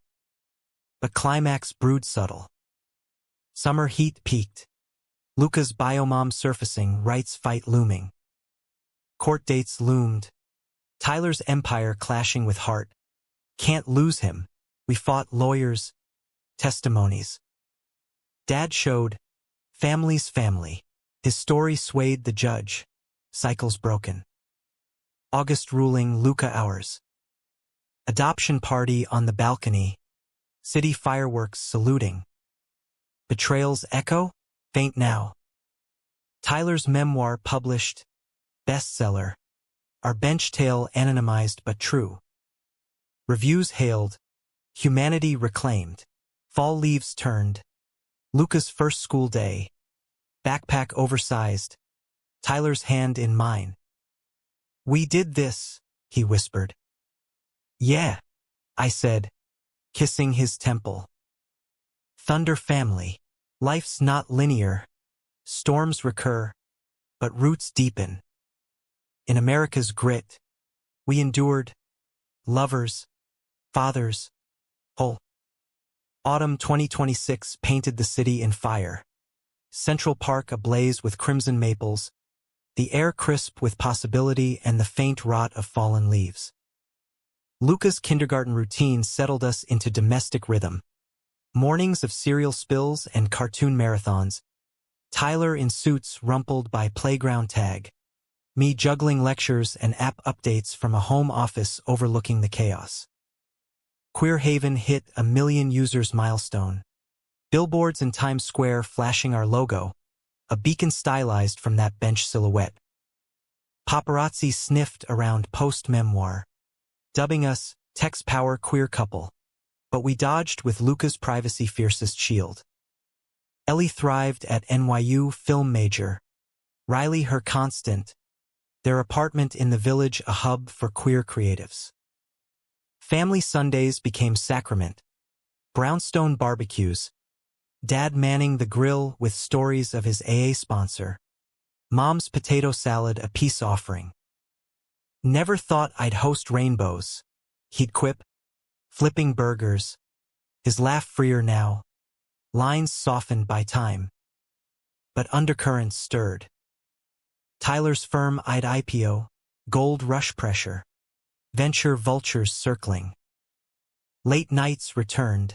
But climax brewed subtle. Summer heat peaked. Luca's biomom surfacing, rights fight looming. Court dates loomed. Tyler's empire clashing with heart. Can't lose him. We fought lawyers. Testimonies. Dad showed. Family's family. His story swayed the judge. Cycles broken. August ruling, Luca hours. Adoption party on the balcony. City fireworks saluting. Betrayal's echo? Faint now. Tyler's memoir published. Bestseller. Our bench tale anonymized but true. Reviews hailed. Humanity reclaimed. Fall leaves turned. Luca's first school day. Backpack oversized. Tyler's hand in mine. We did this, he whispered. Yeah, I said, kissing his temple. Thunder family. Life's not linear. Storms recur, but roots deepen. In America's grit, we endured. Lovers, fathers, whole. Autumn 2026 painted the city in fire. Central Park ablaze with crimson maples, the air crisp with possibility and the faint rot of fallen leaves. Luca's kindergarten routine settled us into domestic rhythm. Mornings of cereal spills and cartoon marathons. Tyler in suits rumpled by playground tag. Me juggling lectures and app updates from a home office overlooking the chaos. Queer Haven hit a 1 million users milestone. Billboards in Times Square flashing our logo, a beacon stylized from that bench silhouette. Paparazzi sniffed around post-memoir, dubbing us text-power queer couple, but we dodged with Luca's privacy fiercest shield. Ellie thrived at NYU film major, Riley her constant, their apartment in the village a hub for queer creatives. Family Sundays became sacrament, brownstone barbecues, Dad manning the grill with stories of his AA sponsor, Mom's potato salad a peace offering. Never thought I'd host rainbows, he'd quip, flipping burgers, his laugh freer now, lines softened by time. But undercurrents stirred. Tyler's firm-eyed IPO, gold rush pressure, venture vultures circling. Late nights returned,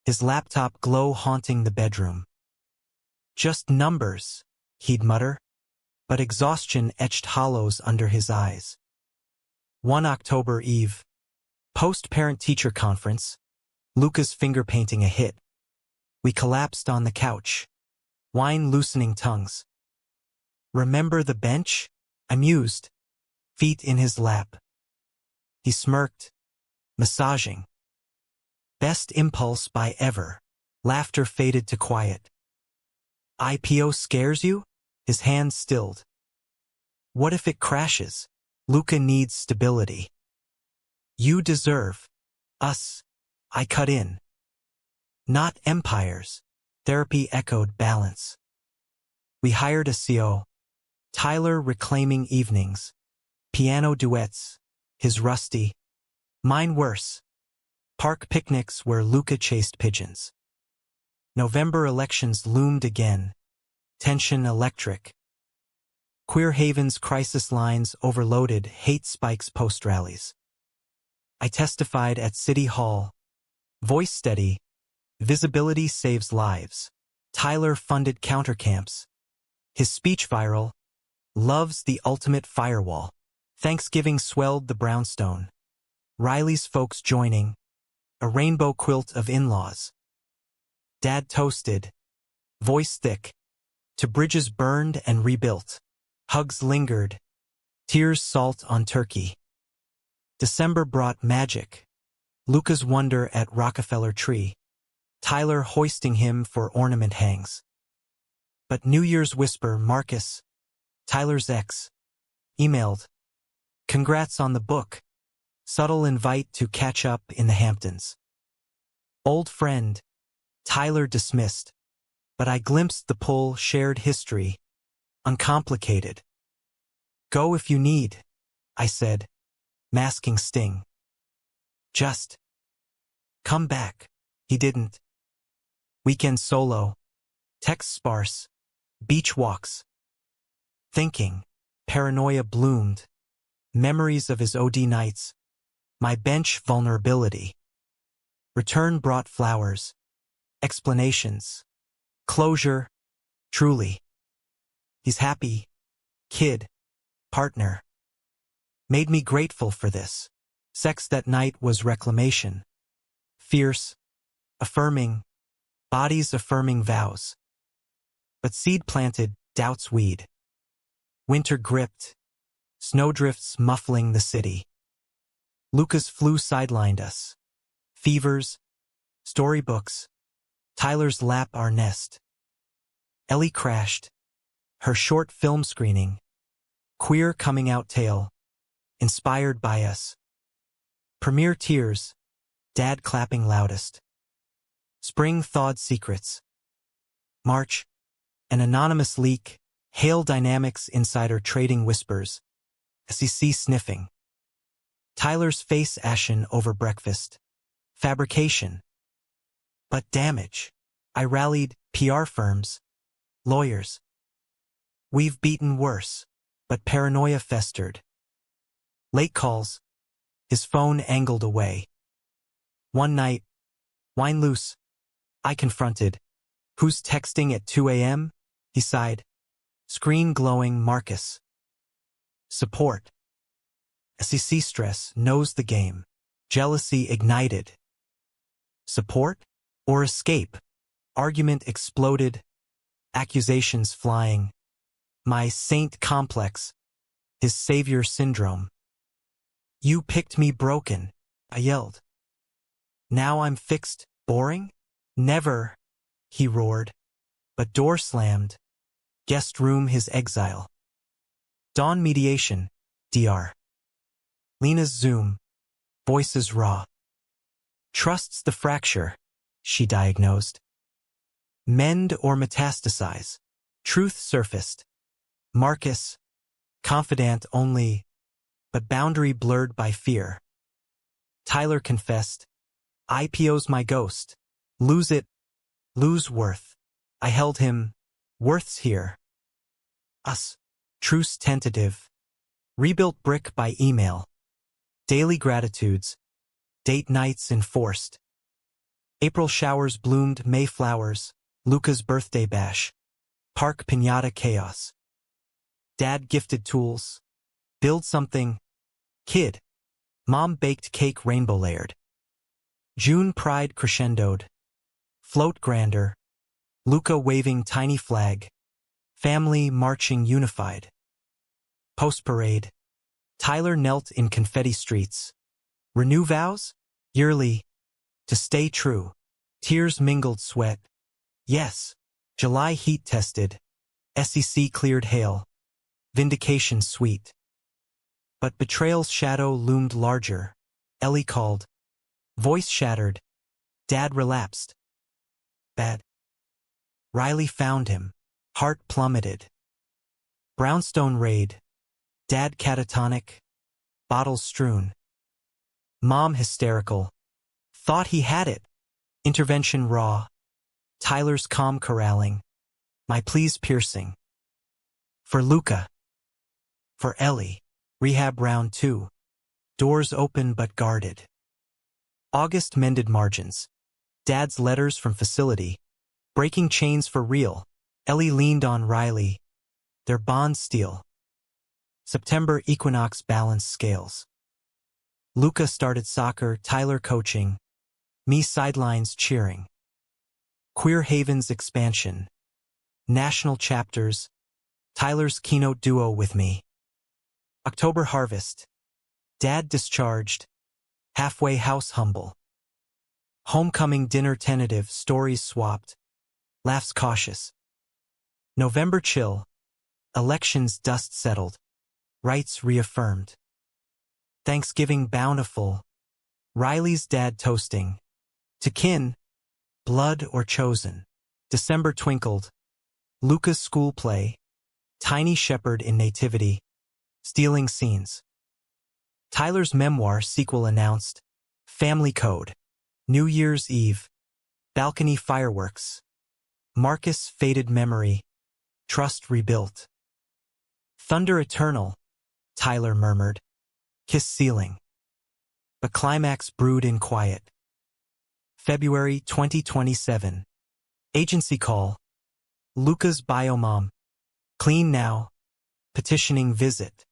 his laptop glow haunting the bedroom. Just numbers, he'd mutter, but exhaustion etched hollows under his eyes. One October Eve, post-parent-teacher conference, Luca's finger painting a hit. We collapsed on the couch, wine loosening tongues. Remember the bench? I mused, feet in his lap. He smirked, massaging. Best impulse buy ever. Laughter faded to quiet. IPO scares you? His hands stilled. What if it crashes? Luca needs stability. You deserve. Us. I cut in. Not empires. Therapy echoed balance. We hired a CO. Tyler reclaiming evenings. Piano duets. His rusty. Mine worse. Park picnics where Luca chased pigeons. November elections loomed again. Tension electric. Queer Haven's crisis lines overloaded hate spikes post-rallies. I testified at City Hall. Voice steady. Visibility saves lives. Tyler funded countercamps. His speech viral. Love's the ultimate firewall. Thanksgiving swelled the brownstone. Riley's folks joining. A rainbow quilt of in-laws. Dad toasted. Voice thick. To bridges burned and rebuilt. Hugs lingered. Tears salt on turkey. December brought magic. Luca's wonder at Rockefeller tree. Tyler hoisting him for ornament hangs. But New Year's whisper, Marcus, Tyler's ex, emailed, "Congrats on the book. Subtle invite to catch up in the Hamptons." Old friend, Tyler dismissed, but I glimpsed the pull, shared history, uncomplicated. "Go if you need," I said, masking sting. "Just come back." He didn't. Weekend solo, text sparse, beach walks. Thinking, paranoia bloomed, memories of his OD nights, my bench vulnerability. Return brought flowers, explanations, closure, truly. He's happy, kid, partner. Made me grateful for this. Sex that night was reclamation. Fierce, affirming, bodies affirming vows. But seed planted, doubts weed. Winter gripped, snowdrifts muffling the city. Luca's flu sidelined us. Fevers, storybooks, Tyler's lap our nest. Ellie crashed, her short film screening, queer coming out tale, inspired by us. Premiere tears, dad clapping loudest. Spring thawed secrets. March, an anonymous leak, Hail Dynamics insider trading whispers, SEC sniffing. Tyler's face ashen over breakfast. Fabrication. But damage. I rallied PR firms, lawyers. We've beaten worse, but paranoia festered. Late calls, his phone angled away. One night, wine loose, I confronted. "Who's texting at 2 a.m.? He sighed. Screen glowing, Marcus. Support. SEC stress knows the game. Jealousy ignited. Support or escape? Argument exploded. Accusations flying. My saint complex. His savior syndrome. "You picked me broken," I yelled. "Now I'm fixed, boring?" "Never," he roared. But door slammed. Guest room his exile. Dawn mediation, DR. Lena's Zoom. Voices raw. Trusts the fracture, she diagnosed. Mend or metastasize. Truth surfaced. Marcus, confidant only, but boundary blurred by fear. Tyler confessed. IPO's my ghost. Lose it, lose worth. I held him. Worth's here. Us. Truce tentative. Rebuilt brick by email. Daily gratitudes. Date nights enforced. April showers bloomed May flowers. Luca's birthday bash. Park piñata chaos. Dad gifted tools. Build something. Kid. Mom baked cake rainbow layered. June pride crescendoed. Float grander. Luca waving tiny flag. Family marching unified. Post-parade. Tyler knelt in confetti streets. Renew vows? Yearly. To stay true. Tears mingled sweat. Yes. July heat tested. SEC cleared hail. Vindication sweet. But betrayal's shadow loomed larger. Ellie called. Voice shattered. Dad relapsed. Bad. Riley found him. Heart plummeted. Brownstone raid. Dad catatonic. Bottles strewn. Mom hysterical. Thought he had it. Intervention raw. Tyler's calm corralling. My pleas piercing. For Luca. For Ellie. Rehab round 2. Doors open but guarded. August mended margins. Dad's letters from facility. Breaking chains for real. Ellie leaned on Riley. Their bond steel. September equinox balanced scales. Luca started soccer, Tyler coaching. Me sidelines cheering. Queer Haven's expansion. National chapters. Tyler's keynote duo with me. October harvest. Dad discharged. Halfway house humble. Homecoming dinner tentative, stories swapped. Laughs cautious. November chill. Elections dust settled. Rights reaffirmed. Thanksgiving bountiful. Riley's dad toasting. To kin. Blood or chosen. December twinkled. Luca's school play. Tiny shepherd in nativity. Stealing scenes. Tyler's memoir sequel announced. Family code. New Year's Eve. Balcony fireworks. Marcus faded memory. Trust rebuilt. Thunder eternal. Tyler murmured. Kiss ceiling. But climax brewed in quiet. February 2027. Agency call. Luca's biomom. Clean now. Petitioning visit.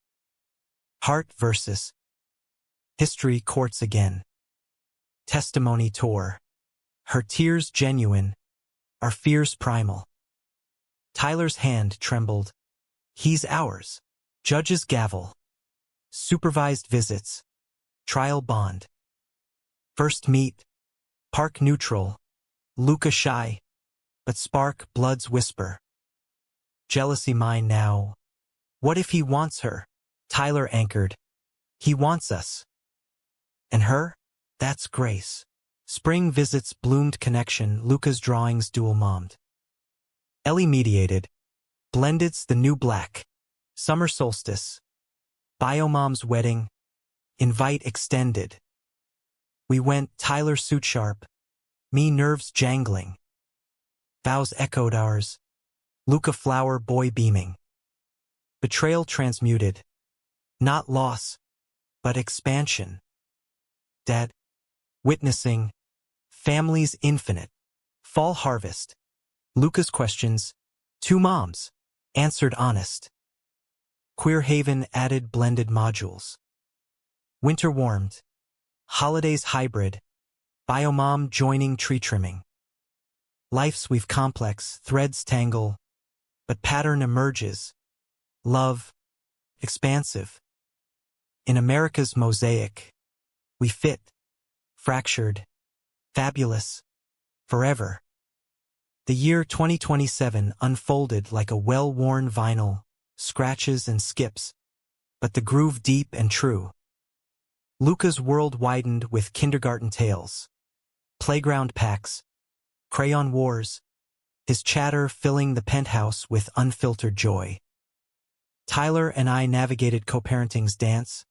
Heart versus. History courts again. Testimony tour. Her tears genuine. Our fears primal. Tyler's hand trembled. He's ours. Judge's gavel. Supervised visits. Trial bond. First meet. Park neutral. Luca shy. But spark blood's whisper. Jealousy mine now. What if he wants her? Tyler anchored. He wants us. And her? That's grace. Spring visits bloomed connection. Luca's drawings dual mommed. Ellie mediated. Blended's the new black. Summer solstice. Biomom's wedding. Invite extended. We went Tyler suit sharp. Me nerves jangling. Vows echoed ours. Luca flower boy beaming. Betrayal transmuted. Not loss, but expansion. Dad. Witnessing. Families infinite. Fall harvest. Luca's questions. Two moms. Answered honest. Queer Haven added blended modules. Winter warmed. Holidays hybrid. Biomom joining tree trimming. Life's weave complex, threads tangle. But pattern emerges. Love. Expansive. In America's mosaic. We fit. Fractured. Fabulous. Forever. The year 2027 unfolded like a well-worn vinyl, scratches and skips, but the groove deep and true. Luca's world widened with kindergarten tales, playground packs, crayon wars, his chatter filling the penthouse with unfiltered joy. Tyler and I navigated co-parenting's dance,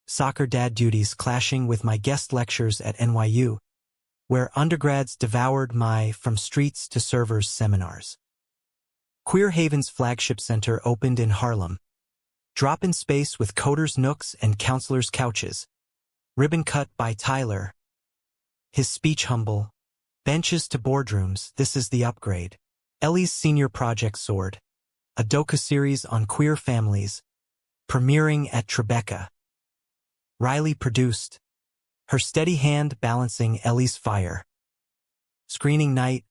soccer dad duties clashing with my guest lectures at NYU, where undergrads devoured my From Streets to Servers seminars. Queer Haven's flagship center opened in Harlem. Drop-in space with coders' nooks and counselors' couches. Ribbon cut by Tyler. His speech humble. Benches to boardrooms, this is the upgrade. Ellie's senior project soared. A docu-series on queer families. Premiering at Tribeca. Riley produced. Her steady hand balancing Ellie's fire. Screening night.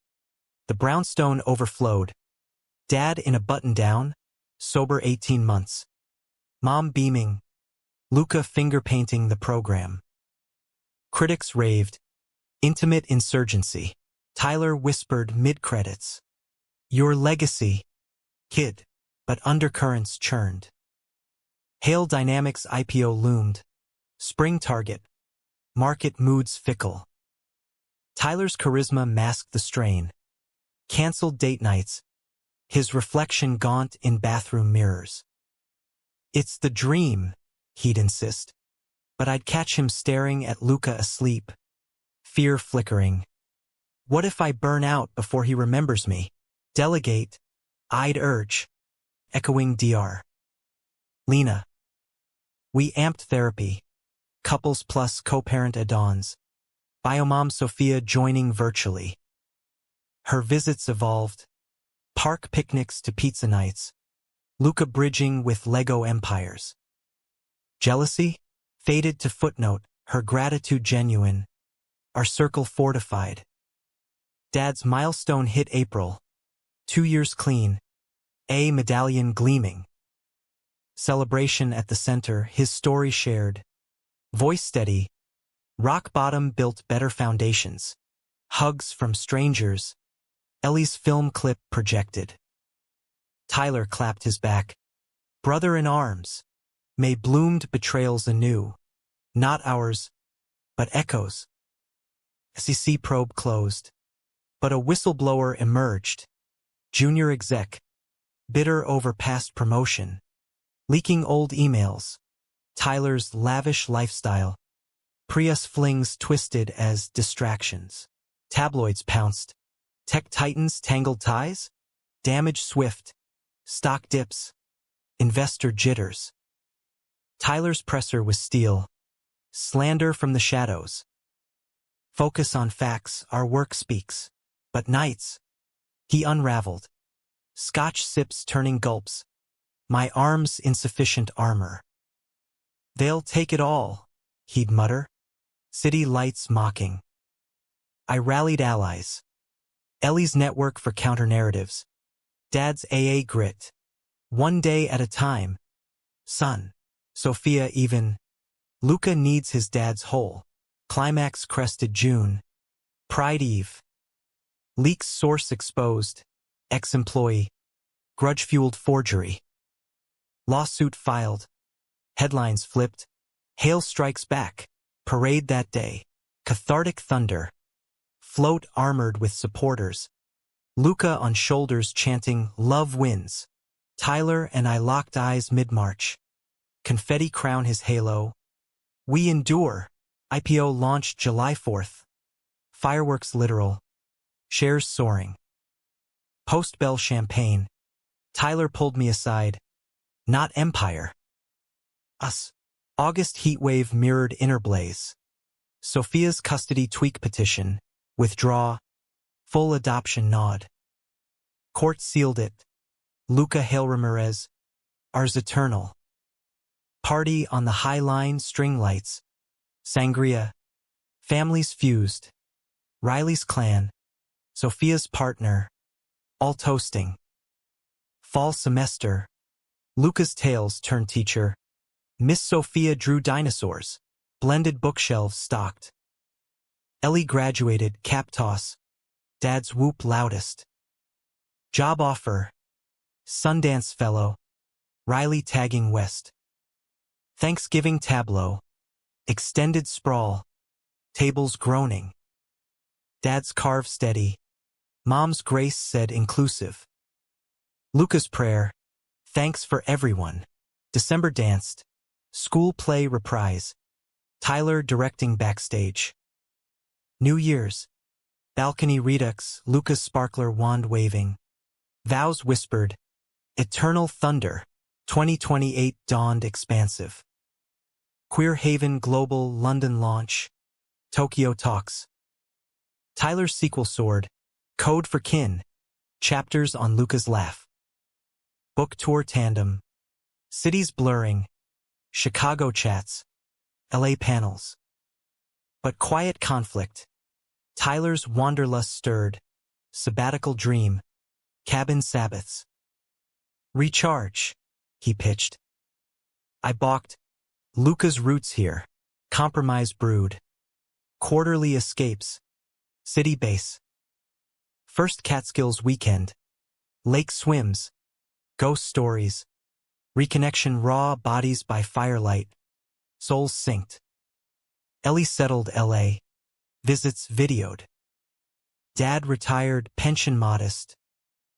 The brownstone overflowed. Dad in a button-down. Sober 18 months. Mom beaming. Luca finger-painting the program. Critics raved. Intimate insurgency. Tyler whispered mid-credits. Your legacy, kid. But undercurrents churned. Hale Dynamics IPO loomed. Spring target. Market moods fickle. Tyler's charisma masked the strain. Cancelled date nights. His reflection gaunt in bathroom mirrors. It's the dream, he'd insist. But I'd catch him staring at Luca asleep. Fear flickering. What if I burn out before he remembers me? Delegate. I'd urge. Echoing DR. Lena. We amped therapy. Couples plus co-parent add-ons. Biomom Sophia joining virtually. Her visits evolved. Park picnics to pizza nights. Luca bridging with Lego empires. Jealousy? Faded to footnote, her gratitude genuine. Our circle fortified. Dad's milestone hit April. 2 years clean. A medallion gleaming. Celebration at the center, his story shared. Voice steady. Rock bottom built better foundations. Hugs from strangers. Ellie's film clip projected. Tyler clapped his back. Brother in arms. May bloomed betrayals anew. Not ours, but echoes. SEC probe closed. But a whistleblower emerged. Junior exec. Bitter over past promotion. Leaking old emails. Tyler's lavish lifestyle. Prius flings twisted as distractions. Tabloids pounced. Tech titans tangled ties? Damage swift. Stock dips. Investor jitters. Tyler's presser was steel. Slander from the shadows. Focus on facts, our work speaks. But nights. He unraveled. Scotch sips turning gulps. My arm's insufficient armor. They'll take it all, he'd mutter. City lights mocking. I rallied allies. Ellie's network for counter-narratives. Dad's AA grit. One day at a time. Son. Sophia even. Luca needs his dad's hole. Climax crested June. Pride Eve. Leaks source exposed. Ex-employee. Grudge-fueled forgery. Lawsuit filed. Headlines flipped. Hail strikes back. Parade that day. Cathartic thunder. Float armored with supporters. Luca on shoulders chanting, Love wins. Tyler and I locked eyes mid-March. Confetti crown his halo. We endure. IPO launched July 4th. Fireworks literal. Shares soaring. Post-bell champagne. Tyler pulled me aside. Not empire. Us. August heatwave mirrored inner blaze. Sophia's custody tweak petition. Withdraw. Full adoption nod. Court sealed it. Luca Hale Ramirez. Ars eternal. Party on the High Line string lights. Sangria. Families fused. Riley's clan. Sophia's partner. All toasting. Fall semester. Luca's tales turned teacher. Miss Sophia drew dinosaurs. Blended bookshelves stocked. Ellie graduated, cap toss. Dad's whoop loudest. Job offer. Sundance fellow. Riley tagging west. Thanksgiving tableau. Extended sprawl. Tables groaning. Dad's carve steady. Mom's grace said inclusive. Luca's prayer. Thanks for everyone. December danced. School play reprise. Tyler directing backstage. New Year's. Balcony redux, Luca's sparkler wand waving. Vows whispered. Eternal thunder. 2028 dawned expansive. Queer Haven Global London launch. Tokyo talks. Tyler's sequel soared. Code for kin. Chapters on Luca's laugh. Book tour tandem. Cities blurring. Chicago chats. LA panels. But quiet conflict. Tyler's wanderlust stirred. Sabbatical dream. Cabin Sabbaths. Recharge, he pitched. I balked. Luca's roots here. Compromise brewed. Quarterly escapes. City base. First Catskills weekend. Lake swims. Ghost stories. Reconnection raw bodies by firelight. Souls synced. Ellie settled LA. Visits videoed. Dad retired, pension modest.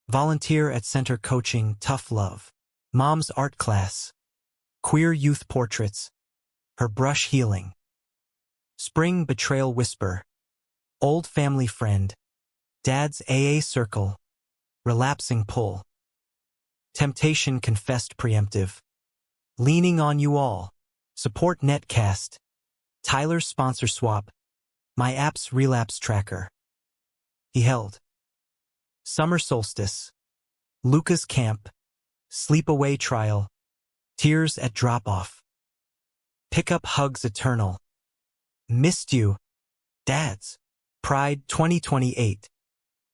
Volunteer at center coaching, tough love. Mom's art class. Queer youth portraits. Her brush healing. Spring betrayal whisper. Old family friend. Dad's AA circle. Relapsing pull. Temptation confessed preemptive. Leaning on you all. Support netcast. Tyler's sponsor swap. My app's relapse tracker. He held. Summer solstice. Luca's camp. Sleepaway trial. Tears at drop-off. Pickup hugs eternal. Missed you. Dads. Pride 2028.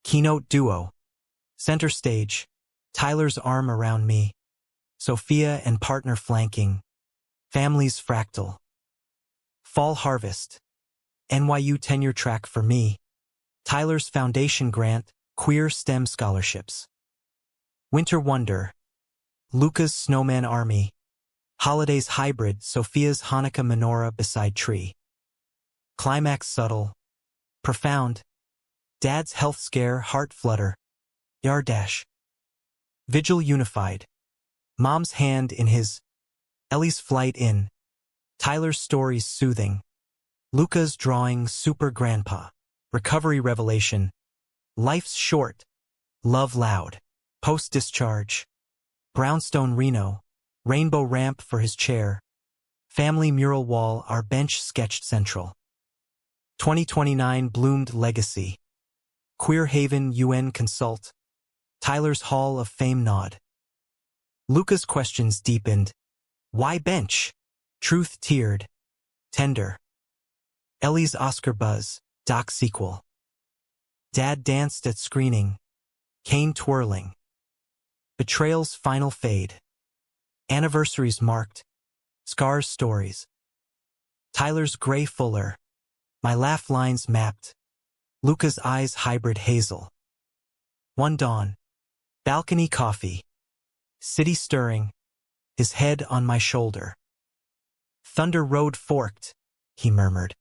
Keynote duo. Center stage. Tyler's arm around me. Sophia and partner flanking. Families fractal. Fall Harvest. NYU tenure track for me. Tyler's Foundation Grant, Queer STEM Scholarships. Winter Wonder. Luca's Snowman Army. Holidays Hybrid, Sophia's Hanukkah Menorah Beside Tree. Climax Subtle. Profound. Dad's Health Scare, Heart Flutter. Yardash. Vigil Unified. Mom's Hand in His. Ellie's Flight In. Tyler's Stories Soothing. Luca's Drawing Super Grandpa. Recovery Revelation. Life's Short. Love Loud. Post-Discharge. Brownstone Reno. Rainbow Ramp for His Chair. Family Mural Wall, Our Bench Sketched Central. 2029 Bloomed Legacy. Queer Haven UN Consult. Tyler's Hall of Fame Nod. Luca's questions deepened. Why bench? Truth tiered. Tender. Ellie's Oscar Buzz, doc sequel. Dad danced at screening. Cane twirling. Betrayal's final fade. Anniversaries marked. Scars stories. Tyler's Gray Fuller. My laugh lines mapped. Luca's eyes hybrid hazel. One dawn. Balcony coffee. City stirring. His head on my shoulder. Thunder Road forked, he murmured.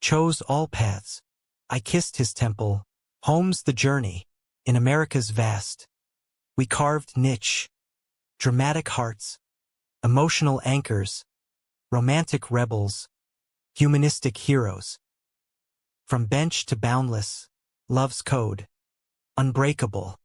Chose all paths. I kissed his temple. Home's the journey. In America's vast. We carved niche. Dramatic hearts. Emotional anchors. Romantic rebels. Humanistic heroes. From bench to boundless. Love's code. Unbreakable.